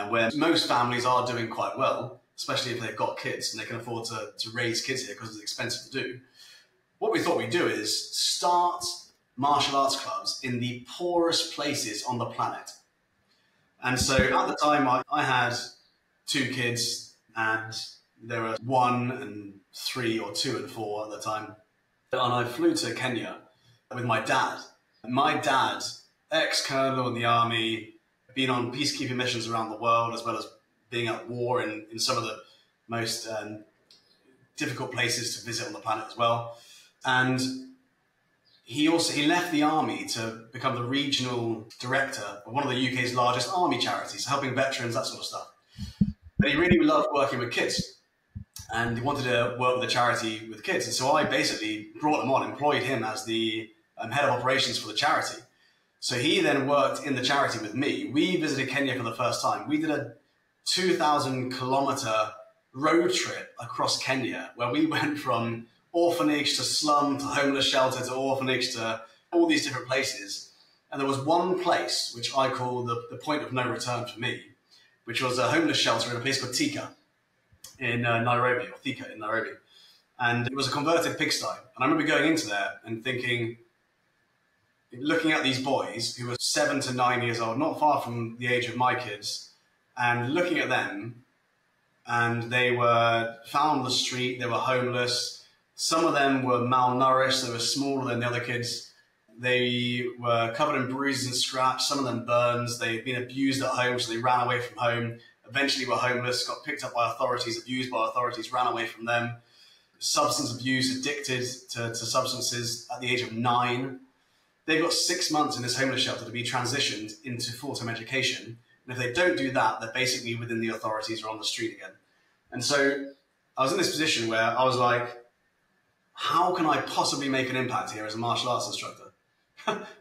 where most families are doing quite well, especially if they've got kids and they can afford to raise kids here because it's expensive to do, what we thought we'd do is start martial arts clubs in the poorest places on the planet. And so at the time, I had 2 kids, and there were 1 and 3 or 2 and 4 at the time. And I flew to Kenya with my dad. My dad, ex-colonel in the army, been on peacekeeping missions around the world, as well as being at war in some of the most difficult places to visit on the planet as well. And he left the army to become the regional director of one of the UK's largest army charities, helping veterans, that sort of stuff. But he really loved working with kids, and he wanted to work with a charity with kids. And so I basically brought him on, employed him as the head of operations for the charity. So he then worked in the charity with me. We visited Kenya for the first time. We did a 2,000-kilometer road trip across Kenya, where we went from orphanage to slum to homeless shelter to orphanage to all these different places. And there was one place which I call the point of no return for me, which was a homeless shelter in a place called Thika in Nairobi, or Thika in Nairobi. And it was a converted pigsty. And I remember going into there and thinking, looking at these boys who were 7 to 9 years old, not far from the age of my kids, and looking at them, and they were found on the street, they were homeless. Some of them were malnourished, they were smaller than the other kids. They were covered in bruises and scratches, some of them burns. They'd been abused at home, so they ran away from home. Eventually were homeless, got picked up by authorities, abused by authorities, ran away from them. Substance abuse, addicted to substances at the age of 9. They've got 6 months in this homeless shelter to be transitioned into full-time education. And if they don't do that, they're basically within the authorities or on the street again. And so I was in this position where I was like, how can I possibly make an impact here as a martial arts instructor?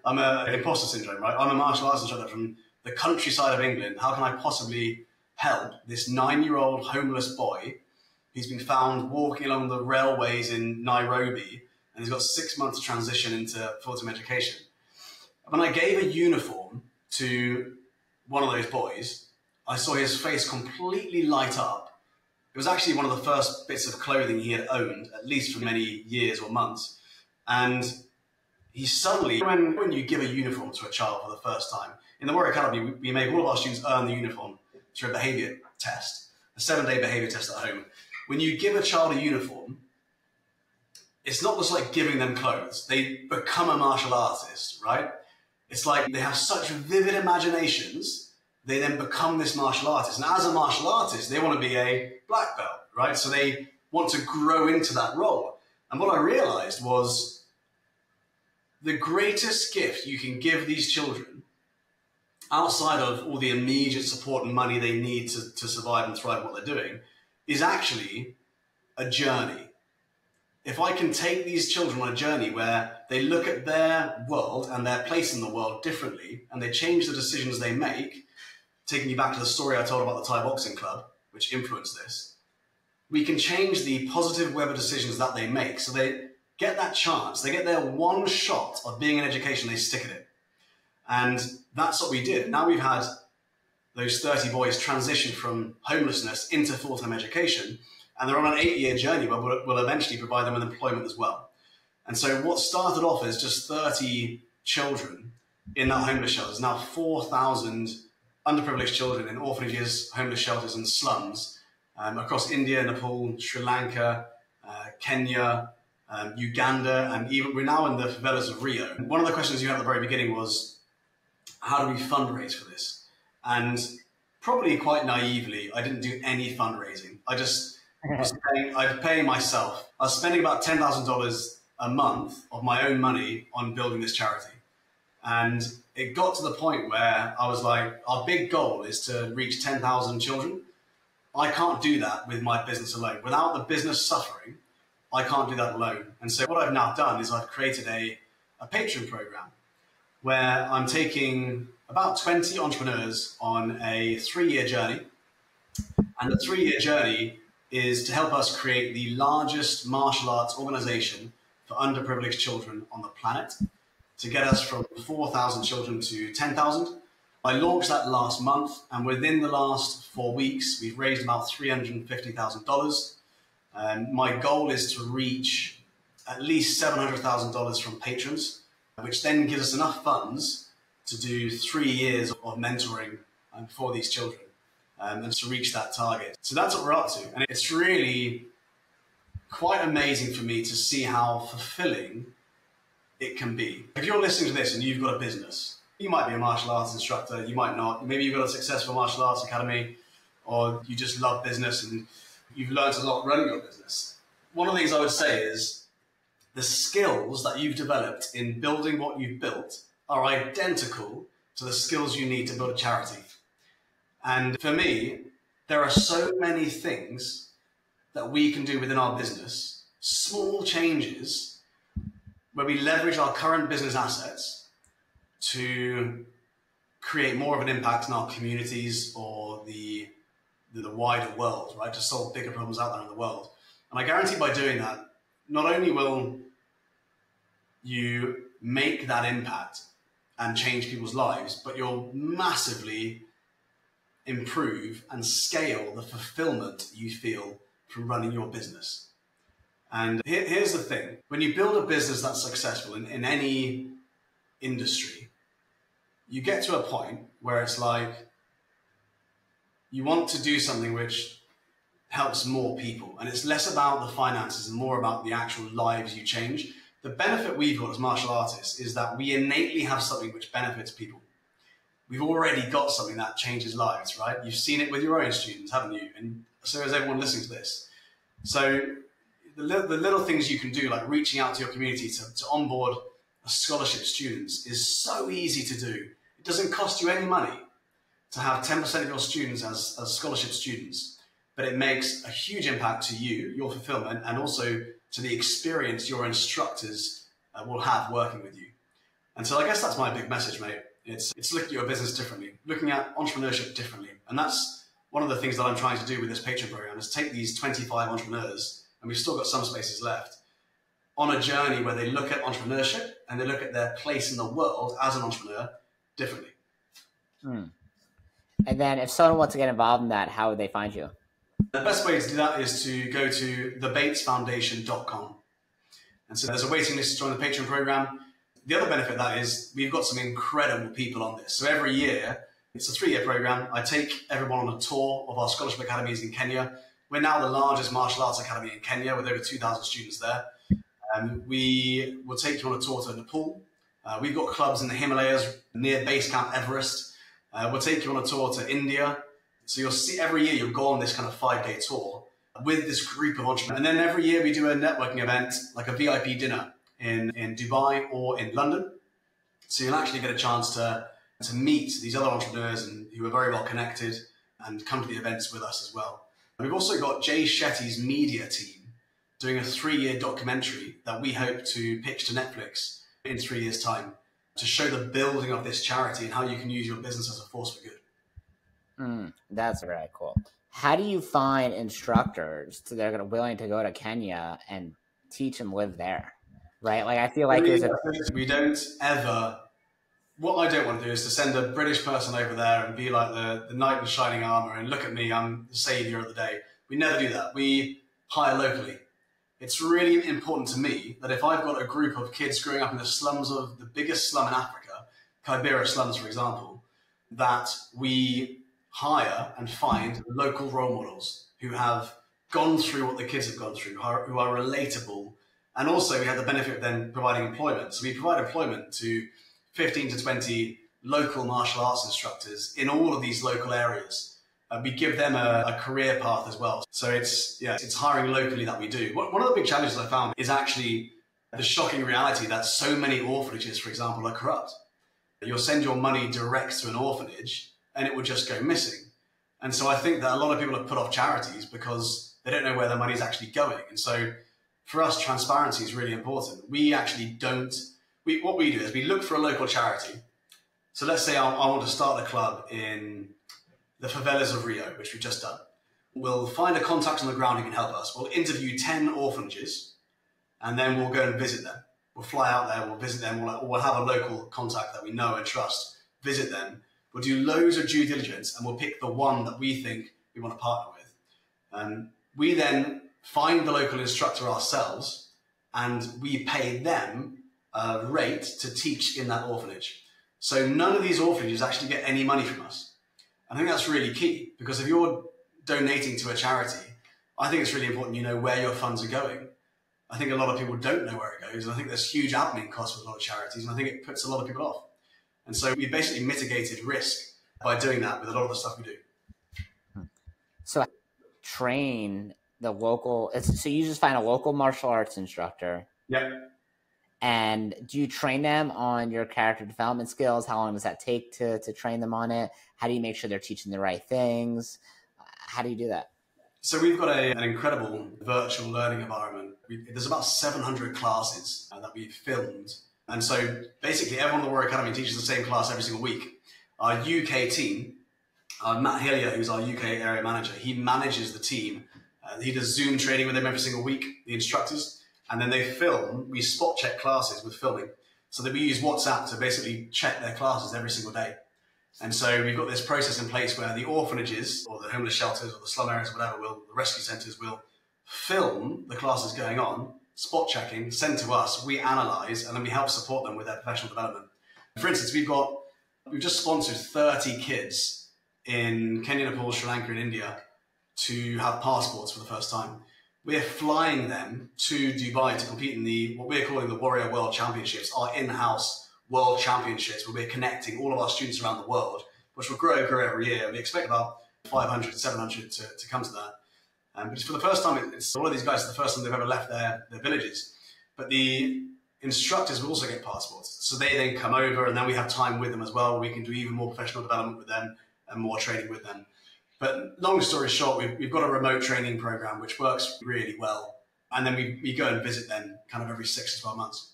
I'm an imposter syndrome, right? I'm a martial arts instructor from the countryside of England. How can I possibly help this 9-year-old homeless boy who's been found walking along the railways in Nairobi, and he's got 6 months to transition into full-time education? When I gave a uniform to one of those boys, I saw his face completely light up. It was actually one of the first bits of clothing he had owned, at least for many years or months. And he suddenly, when you give a uniform to a child for the first time, in the Warrior Academy, we make all of our students earn the uniform through a behavior test, a 7-day behavior test at home. When you give a child a uniform, it's not just like giving them clothes. They become a martial artist, right? It's like they have such vivid imaginations, they then become this martial artist. And as a martial artist, they want to be a black belt, right? So they want to grow into that role. And what I realized was the greatest gift you can give these children, outside of all the immediate support and money they need to survive and thrive what they're doing, is actually a journey. If I can take these children on a journey where they look at their world and their place in the world differently, and they change the decisions they make, taking you back to the story I told about the Thai boxing club, which influenced this, we can change the positive web of decisions that they make. So they get that chance, they get their one shot of being in education, they stick at it. And that's what we did. Now we've had those 30 boys transition from homelessness into full-time education, and they're on an 8-year journey where we'll eventually provide them with employment as well. And so what started off as just 30 children in that homeless shelter is now 4,000 underprivileged children in orphanages, homeless shelters and slums across India, Nepal, Sri Lanka, Kenya, Uganda, and even we're now in the favelas of Rio. One of the questions you had at the very beginning was, how do we fundraise for this? And probably quite naively, I didn't do any fundraising. I was paying myself. I was spending about $10,000 a month of my own money on building this charity. And it got to the point where I was like, our big goal is to reach 10,000 children. I can't do that with my business alone. Without the business suffering, I can't do that alone. And so what I've now done is I've created a Patreon program where I'm taking about 20 entrepreneurs on a 3-year journey. And the 3-year journey is to help us create the largest martial arts organization for underprivileged children on the planet, to get us from 4,000 children to 10,000. I launched that last month, and within the last 4 weeks, we've raised about $350,000. My goal is to reach at least $700,000 from patrons, which then gives us enough funds to do 3 years of mentoring for these children and to reach that target. So that's what we're up to. And it's really quite amazing for me to see how fulfilling it can be. If you're listening to this and you've got a business, you might be a martial arts instructor, you might not. Maybe you've got a successful martial arts academy, or you just love business and you've learned a lot running your business. One of the things I would say is the skills that you've developed in building what you've built are identical to the skills you need to build a charity. And for me, there are so many things that we can do within our business, small changes where we leverage our current business assets to create more of an impact in our communities or the wider world, right? To solve bigger problems out there in the world. And I guarantee by doing that, not only will you make that impact and change people's lives, but you'll massively improve and scale the fulfillment you feel from running your business. And here's the thing. When you build a business that's successful in any industry, you get to a point where it's like you want to do something which helps more people. And it's less about the finances and more about the actual lives you change. The benefit we've got as martial artists is that we innately have something which benefits people. We've already got something that changes lives, right? You've seen it with your own students, haven't you? And so has everyone listening to this. So the little things you can do, like reaching out to your community to onboard a scholarship students, is so easy to do. It doesn't cost you any money to have 10% of your students as scholarship students, but it makes a huge impact to you, your fulfillment, and also to the experience your instructors will have working with you. And so I guess that's my big message, mate. It's looking at your business differently, looking at entrepreneurship differently. And that's one of the things that I'm trying to do with this Patreon program, is take these 25 entrepreneurs, and we've still got some spaces left, on a journey where they look at entrepreneurship and they look at their place in the world as an entrepreneur differently. And then if someone wants to get involved in that, how would they find you? The best way to do that is to go to thebatesfoundation.com. And so there's a waiting list to join the Patreon program. The other benefit of that is we've got some incredible people on this. So every year, it's a 3-year program. I take everyone on a tour of our scholarship academies in Kenya. We're now the largest martial arts academy in Kenya with over 2,000 students there. We will take you on a tour to Nepal. We've got clubs in the Himalayas near base camp Everest. We'll take you on a tour to India. So you'll see every year you'll go on this kind of 5-day tour with this group of entrepreneurs. And then every year we do a networking event, like a VIP dinner in Dubai or in London. So you'll actually get a chance to meet these other entrepreneurs and who are very well connected and come to the events with us as well. And we've also got Jay Shetty's media team doing a 3-year documentary that we hope to pitch to Netflix in 3 years' time to show the building of this charity and how you can use your business as a force for good. That's very cool. How do you find instructors that are willing to go to Kenya and teach and live there? Right? Like, I feel like we don't ever. What I don't want to do is to send a British person over there and be like the knight in shining armor and look at me, I'm the savior of the day. We never do that. We hire locally. It's really important to me that if I've got a group of kids growing up in the slums of the biggest slum in Africa, Kibera slums, for example, that we hire and find local role models who have gone through what the kids have gone through, who are relatable. And also we have the benefit of then providing employment. So we provide employment to 15 to 20 local martial arts instructors in all of these local areas. We give them a career path as well. So it's hiring locally that we do. One of the big challenges I found is actually the shocking reality that so many orphanages, for example, are corrupt. You'll send your money direct to an orphanage and it will just go missing. And so I think that a lot of people have put off charities because they don't know where their money is actually going. And so for us, transparency is really important. We actually don't, what we do is we look for a local charity. So let's say I want to start a club in the favelas of Rio, which we've just done. We'll find a contact on the ground who can help us. We'll interview 10 orphanages and then we'll go and visit them. We'll fly out there, we'll visit them, we'll have a local contact that we know and trust, visit them. We'll do loads of due diligence and we'll pick the one that we think we want to partner with. We then find the local instructor ourselves and we pay them a rate to teach in that orphanage. So none of these orphanages actually get any money from us. I think that's really key, because if you're donating to a charity, I think it's really important you know where your funds are going. I think a lot of people don't know where it goes. I think there's huge admin costs with a lot of charities, and I think it puts a lot of people off. And so we basically mitigated risk by doing that with a lot of the stuff we do. So train the local, so you just find a local martial arts instructor. Yeah. And do you train them on your character development skills? How long does that take to train them on it? How do you make sure they're teaching the right things? How do you do that? So we've got an incredible virtual learning environment. There's about 700 classes that we've filmed. And so basically everyone in the Warrior Academy teaches the same class every single week. Our UK team, Matt Hillier, who's our UK area manager, he manages the team. He does Zoom training with them every single week, the instructors. And then they film, we spot check classes with filming. So that we use WhatsApp to basically check their classes every single day. And so we've got this process in place where the orphanages or the homeless shelters or the slum areas or whatever, the rescue centres will film the classes going on, spot checking, send to us, we analyse, and then we help support them with their professional development. For instance, we've just sponsored 30 kids in Kenya, Nepal, Sri Lanka and India to have passports for the first time. We're flying them to Dubai to compete in what we're calling the Warrior World Championships, our in-house world championships, where we're connecting all of our students around the world, which will grow every year. We expect about 500, 700 to come to that. But for the first time, it's all of these guys, the first time they've ever left their villages. But the instructors will also get passports. So they then come over and then we have time with them as well. We can do even more professional development with them and more training with them. But long story short, we've got a remote training program which works really well. And then we go and visit them kind of every 6 to 12 months.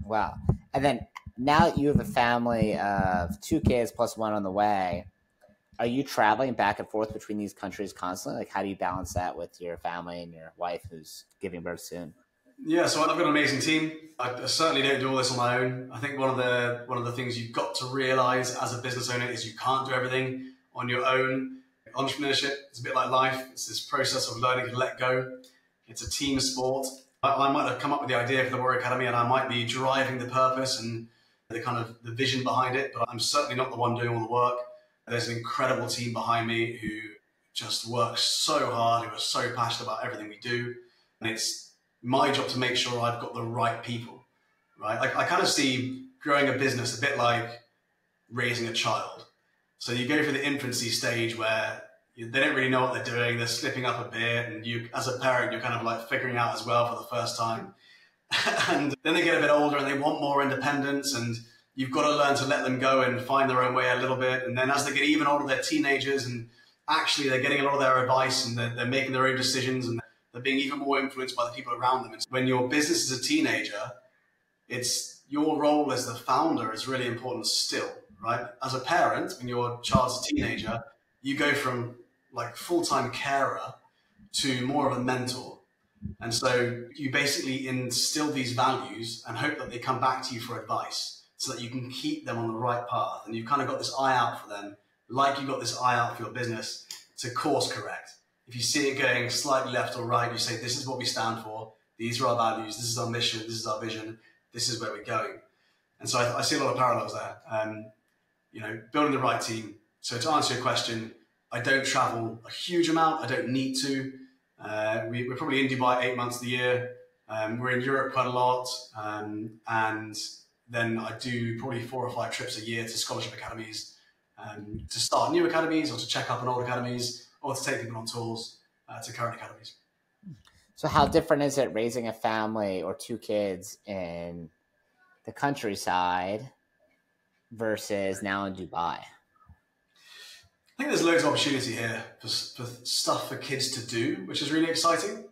Wow. And then now that you have a family of 2 kids plus 1 on the way, are you traveling back and forth between these countries constantly? Like, how do you balance that with your family and your wife who's giving birth soon? Yeah, so I've got an amazing team. I certainly don't do all this on my own. I think one of the things you've got to realize as a business owner is you can't do everything on your own. Entrepreneurship is a bit like life. It's this process of learning to let go. It's a team sport. I might have come up with the idea for the Warrior Academy and I might be driving the purpose and the vision behind it, but I'm certainly not the one doing all the work. There's an incredible team behind me who just works so hard, who are so passionate about everything we do. And it's my job to make sure I've got the right people, right? I kind of see growing a business a bit like raising a child. So you go through the infancy stage where they don't really know what they're doing. They're slipping up a bit. And you, as a parent, you're kind of like figuring out as well for the first time. And then they get a bit older and they want more independence. And you've got to learn to let them go and find their own way a little bit. And then as they get even older, they're teenagers and actually they're getting a lot of their advice and they're making their own decisions and they're being even more influenced by the people around them. And when your business is a teenager, it's your role as the founder is really important still, right? As a parent, when your child's a teenager, you go from like full-time carer to more of a mentor. And so you basically instill these values and hope that they come back to you for advice so that you can keep them on the right path. And you've kind of got this eye out for them, like you've got this eye out for your business to course correct. If you see it going slightly left or right, you say, this is what we stand for. These are our values. This is our mission. This is our vision. This is where we're going. And so I see a lot of parallels there. Building the right team. So to answer your question, I don't travel a huge amount. I don't need to. We're probably in Dubai 8 months of the year. We're in Europe quite a lot. And then I do probably 4 or 5 trips a year to scholarship academies to start new academies or to check up on old academies or to take people on tours to current academies. So how different is it raising a family or two kids in the countryside versus now in Dubai? I think there's loads of opportunity here for stuff for kids to do, which is really exciting.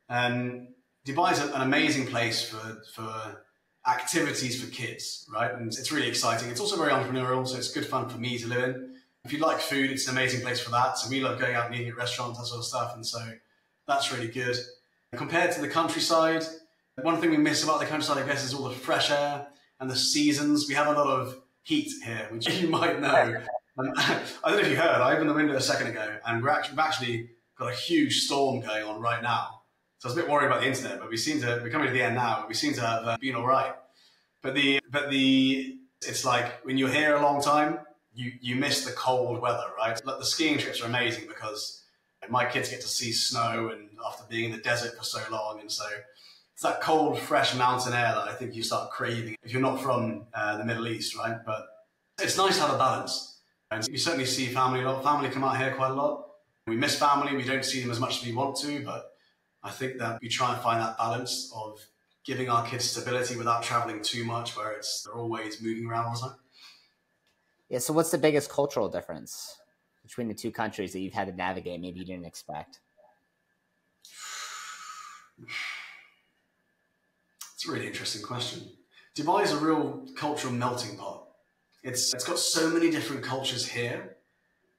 And Dubai is an amazing place for activities for kids, right? And it's really exciting. It's also very entrepreneurial, so it's good fun for me to live in. If you like food, it's an amazing place for that. So we love going out and eating at restaurants, that sort of stuff. And so that's really good. Compared to the countryside, one thing we miss about the countryside, I guess, is all the fresh air and the seasons. We have a lot of heat here, which you might know. I don't know if you heard, I opened the window a second ago and we've actually got a huge storm going on right now. So I was a bit worried about the internet, but we're coming to the end now, but we seem to have been all right. But it's like when you're here a long time, you miss the cold weather, right? Like the skiing trips are amazing because my kids get to see snow and after being in the desert for so long. And so it's that cold, fresh mountain air that I think you start craving if you're not from the Middle East, right? But it's nice to have a balance. And we certainly see family a lot. Family come out here quite a lot. We miss family. We don't see them as much as we want to, but I think that we try and find that balance of giving our kids stability without traveling too much, where they're always moving around all the time. Yeah. So what's the biggest cultural difference between the two countries that you've had to navigate maybe you didn't expect? It's a really interesting question. Dubai is a real cultural melting pot. It's got so many different cultures here,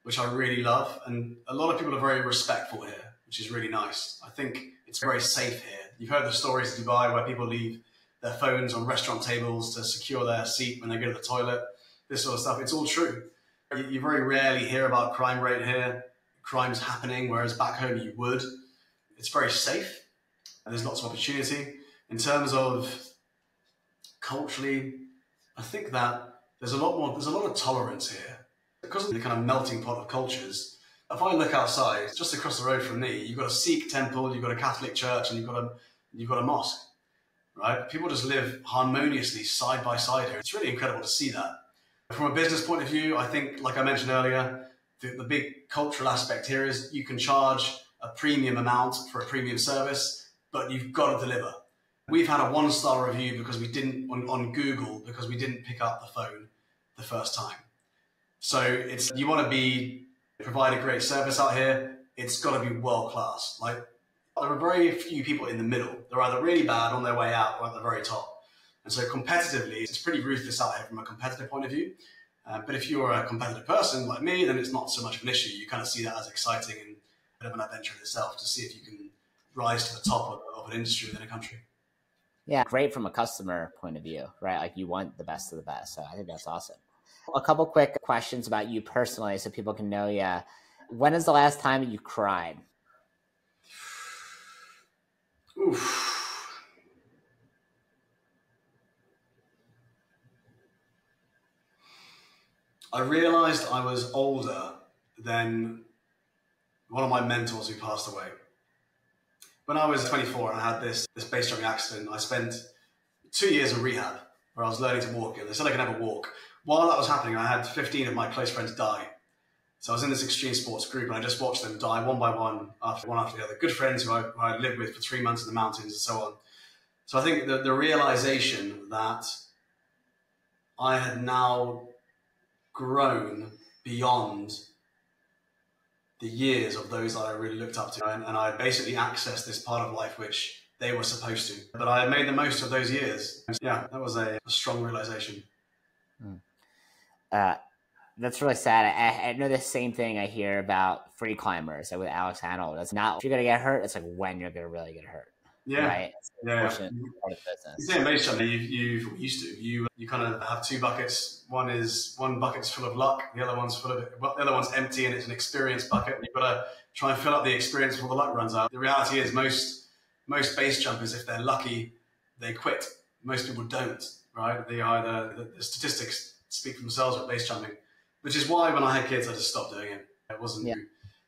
which I really love. And a lot of people are very respectful here, which is really nice. I think it's very safe here. You've heard the stories in Dubai where people leave their phones on restaurant tables to secure their seat when they go to the toilet, this sort of stuff. It's all true. You very rarely hear about crime rate here, crimes happening, whereas back home you would. It's very safe and there's lots of opportunity. In terms of culturally, I think that there's a lot of tolerance here. Because of the kind of melting pot of cultures, if I look outside, just across the road from me, you've got a Sikh temple, you've got a Catholic church, and you've got a mosque, right? People just live harmoniously side by side here. It's really incredible to see that. From a business point of view, I think, like I mentioned earlier, the big cultural aspect here is you can charge a premium amount for a premium service, but you've got to deliver. We've had a 1-star review because we didn't on Google because we didn't pick up the phone the first time. So you want to provide a great service out here. It's got to be world class. Like there are very few people in the middle. They're either really bad on their way out or at the very top. And so competitively, it's pretty ruthless out here from a competitive point of view. But if you're a competitive person like me, then it's not so much of an issue. You kind of see that as exciting and a bit of an adventure in itself to see if you can rise to the top of an industry within a country. Yeah, great from a customer point of view, right? Like you want the best of the best. So I think that's awesome. A couple quick questions about you personally so people can know you. When is the last time you cried? Oof. I realized I was older than one of my mentors who passed away. When I was 24 and I had this base jumping accident, I spent 2 years in rehab where I was learning to walk. They said I could never walk. While that was happening, I had 15 of my close friends die. So I was in this extreme sports group and I just watched them die one by one after the other. Good friends who I lived with for 3 months in the mountains and so on. So I think the realization that I had now grown beyond the years of those that I really looked up to. And I basically accessed this part of life which they were supposed to. But I made the most of those years. Yeah, that was a strong realization. That's really sad. I know the same thing I hear about free climbers with Alex Honnold. It's not if you're going to get hurt, it's like when you're going to really get hurt. Yeah. Right? Yeah. Part of the business. Yeah, base jumping, you used to. You kind of have 2 buckets. One bucket's full of luck, the other one's empty and it's an experience bucket. And you've got to try and fill up the experience before the luck runs out. The reality is most base jumpers, if they're lucky, they quit. Most people don't, right? They either the statistics speak for themselves with base jumping, which is why when I had kids, I just stopped doing it. It wasn't. Yeah.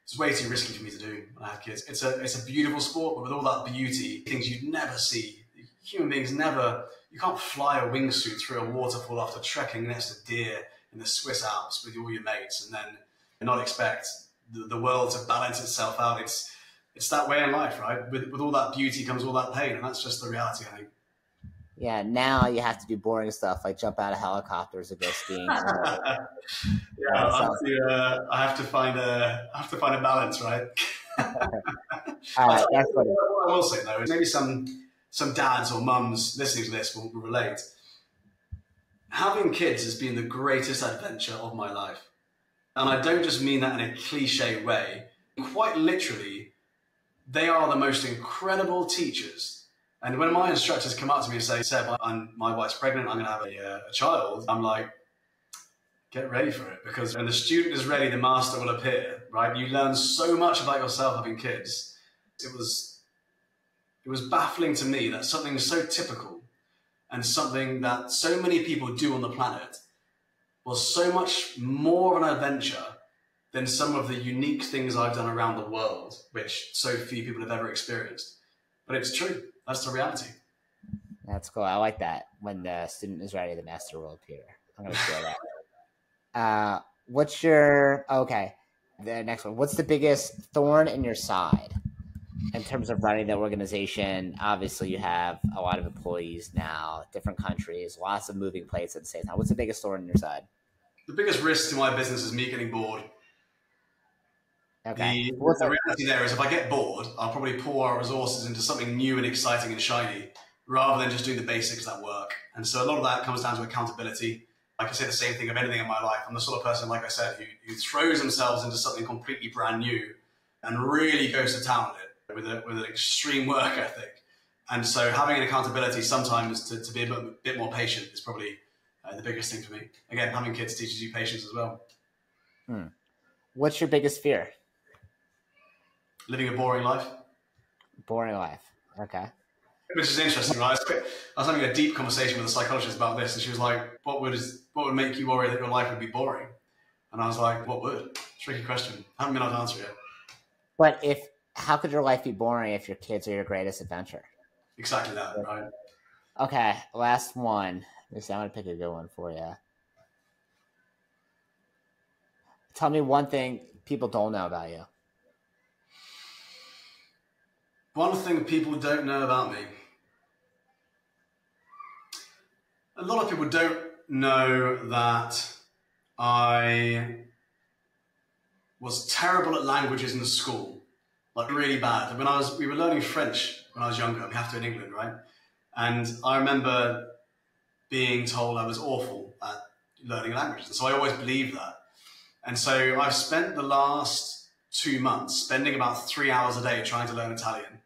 It's way too risky for me to do when I had kids. It's a beautiful sport, but with all that beauty, things you'd never see. Human beings never. You can't fly a wingsuit through a waterfall after trekking next to deer in the Swiss Alps with all your mates, and then not expect the world to balance itself out. it's that way in life, right? With all that beauty comes all that pain, and that's just the reality, I think. Yeah, now you have to do boring stuff like jump out of helicopters or go skiing. Yeah, Sounds I have to find a balance, right? all right. That's funny. What I will say though is maybe some dads or mums listening to this will relate. Having kids has been the greatest adventure of my life, and I don't just mean that in a cliche way. Quite literally, they are the most incredible teachers. And when my instructors come up to me and say, "Seb, my wife's pregnant, I'm going to have a child," I'm like, get ready for it, because when the student is ready, the master will appear, right? You learn so much about yourself having kids. It was baffling to me that something so typical and something that so many people do on the planet was so much more of an adventure than some of the unique things I've done around the world, which so few people have ever experienced. But it's true. That's the reality. That's cool. I like that. When the student is ready, the master will appear. I'm going to share that. The next one. What's the biggest thorn in your side in terms of running the organization? Obviously, you have a lot of employees now, different countries, lots of moving plates at the same time. What's the biggest thorn in your side? The biggest risk to my business is me getting bored. Okay. The reality there is if I get bored, I'll probably pour our resources into something new and exciting and shiny rather than just doing the basics that work. And so a lot of that comes down to accountability. I can say the same thing of anything in my life. I'm the sort of person, like I said, who throws themselves into something completely brand new and really goes to town with it with an extreme work ethic. And so having an accountability sometimes to be a bit more patient is probably the biggest thing for me. Again, having kids teaches you patience as well. What's your biggest fear? Living a boring life. Boring life. Okay. Which is interesting, right? I was having a deep conversation with a psychologist about this, and she was like, what would make you worry that your life would be boring? And I was like, what would? Tricky question. I haven't been able to answer yet. But how could your life be boring if your kids are your greatest adventure? Exactly that, right? Okay, last one. I'm going to pick a good one for you. Tell me one thing people don't know about you. One thing people don't know about me. A lot of people don't know that I was terrible at languages in school, like really bad. We were learning French when I was younger. We have to in England, right? And I remember being told I was awful at learning languages. And so I always believed that. And so I've spent the last 2 months spending about 3 hours a day trying to learn Italian.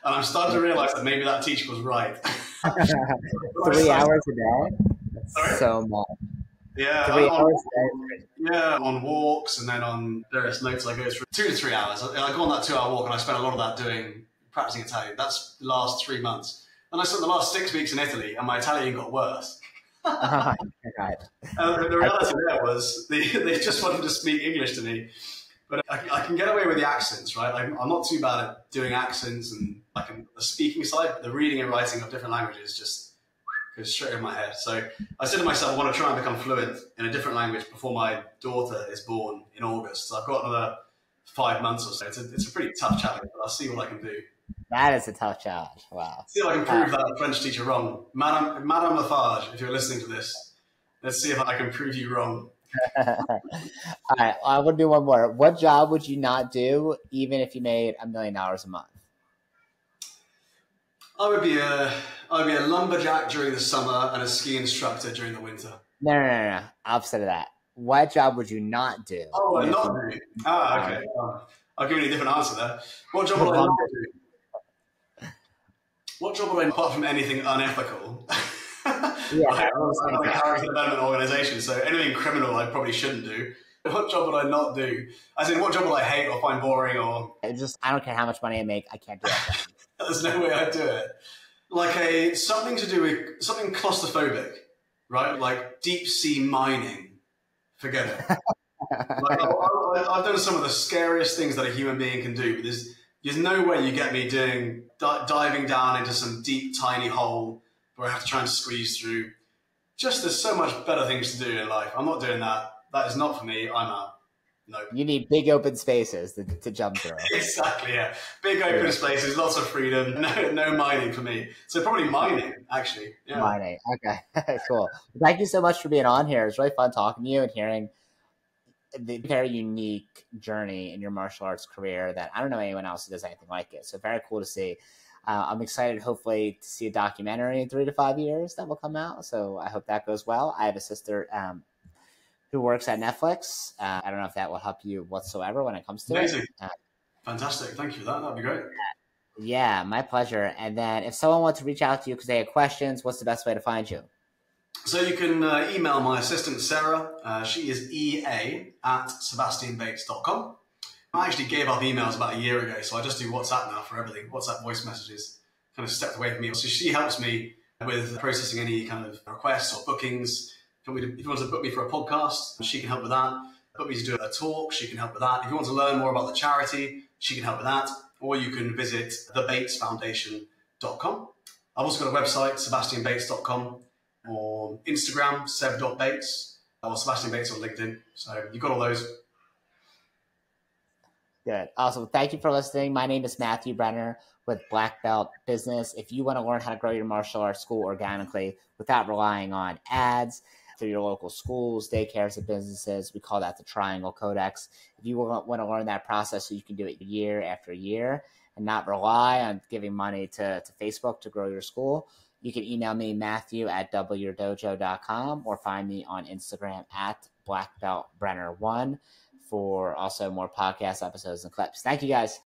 And I'm starting to realize that maybe that teacher was right. 3 hours a day? That's so much. Yeah. 3 hours a day? Yeah, on walks and then on various notes I go through. 2 to 3 hours. I go on that 2-hour walk and I spend a lot of that practicing Italian. That's the last 3 months. And I spent the last 6 weeks in Italy and my Italian got worse. Oh my God. The reality there was they just wanted to speak English to me. But I can get away with the accents, right? I'm not too bad at doing accents and the speaking side, but the reading and writing of different languages just goes straight in my head. So I said to myself, I want to try and become fluent in a different language before my daughter is born in August. So I've got another 5 months or so. It's a pretty tough challenge, but I'll see what I can do. That is a tough challenge. Wow. See if I can prove that French teacher wrong. Madame Lafarge, if you're listening to this, let's see if I can prove you wrong. All right, I want to do one more. What job would you not do even if you made $1 million a month? I would be a lumberjack during the summer and a ski instructor during the winter. No. Opposite of that. What job would you not do? Oh, not do. Okay. I'll give you a different answer there. What job would I not do? What job would I, apart from anything unethical? Yeah, I'm a character development organisation, so anything criminal I probably shouldn't do. What job would I not do? As in, what job would I hate or find boring or? I don't care how much money I make, I can't do it. There's no way I'd do it. Like something to do with something claustrophobic, right? Like deep sea mining. Forget it. I've done some of the scariest things that a human being can do, but there's no way you get me diving down into some deep, tiny hole where I have to try and squeeze through. Just there's so much better things to do in life. I'm not doing that. That is not for me. I'm out. No. You need big open spaces to jump through. Exactly, yeah. Big open spaces, lots of freedom, no mining for me. So probably mining, actually. Yeah. Mining. Okay, cool. Thank you so much for being on here. It's really fun talking to you and hearing the very unique journey in your martial arts career that I don't know anyone else who does anything like it. So very cool to see. I'm excited, hopefully, to see a documentary in 3 to 5 years that will come out. So I hope that goes well. I have a sister who works at Netflix. I don't know if that will help you whatsoever when it comes to Amazing. it. Fantastic. Thank you for that. That'd be great. Yeah, my pleasure. And then if someone wants to reach out to you because they have questions, what's the best way to find you? So you can email my assistant, Sarah. She is ea@sebastianbates.com. I actually gave up emails about a year ago, so I just do WhatsApp now for everything. WhatsApp voice messages kind of stepped away from me. So she helps me with processing any kind of requests or bookings. If you want to book me for a podcast, she can help with that. Book me to do a talk, she can help with that. If you want to learn more about the charity, she can help with that. Or you can visit thebatesfoundation.com. I've also got a website, sebastianbates.com, or Instagram, seb.bates, or Sebastian Bates on LinkedIn. So you've got all those. Good. Awesome. Thank you for listening. My name is Matthew Brenner with Black Belt Business. If you want to learn how to grow your martial arts school organically without relying on ads through your local schools, daycares, and businesses, we call that the Triangle Codex. If you want to learn that process so you can do it year after year and not rely on giving money to Facebook to grow your school, you can email me, matthew@doubleyourdojo.com, or find me on Instagram at blackbeltbrenner1 for also more podcast episodes and clips. Thank you, guys.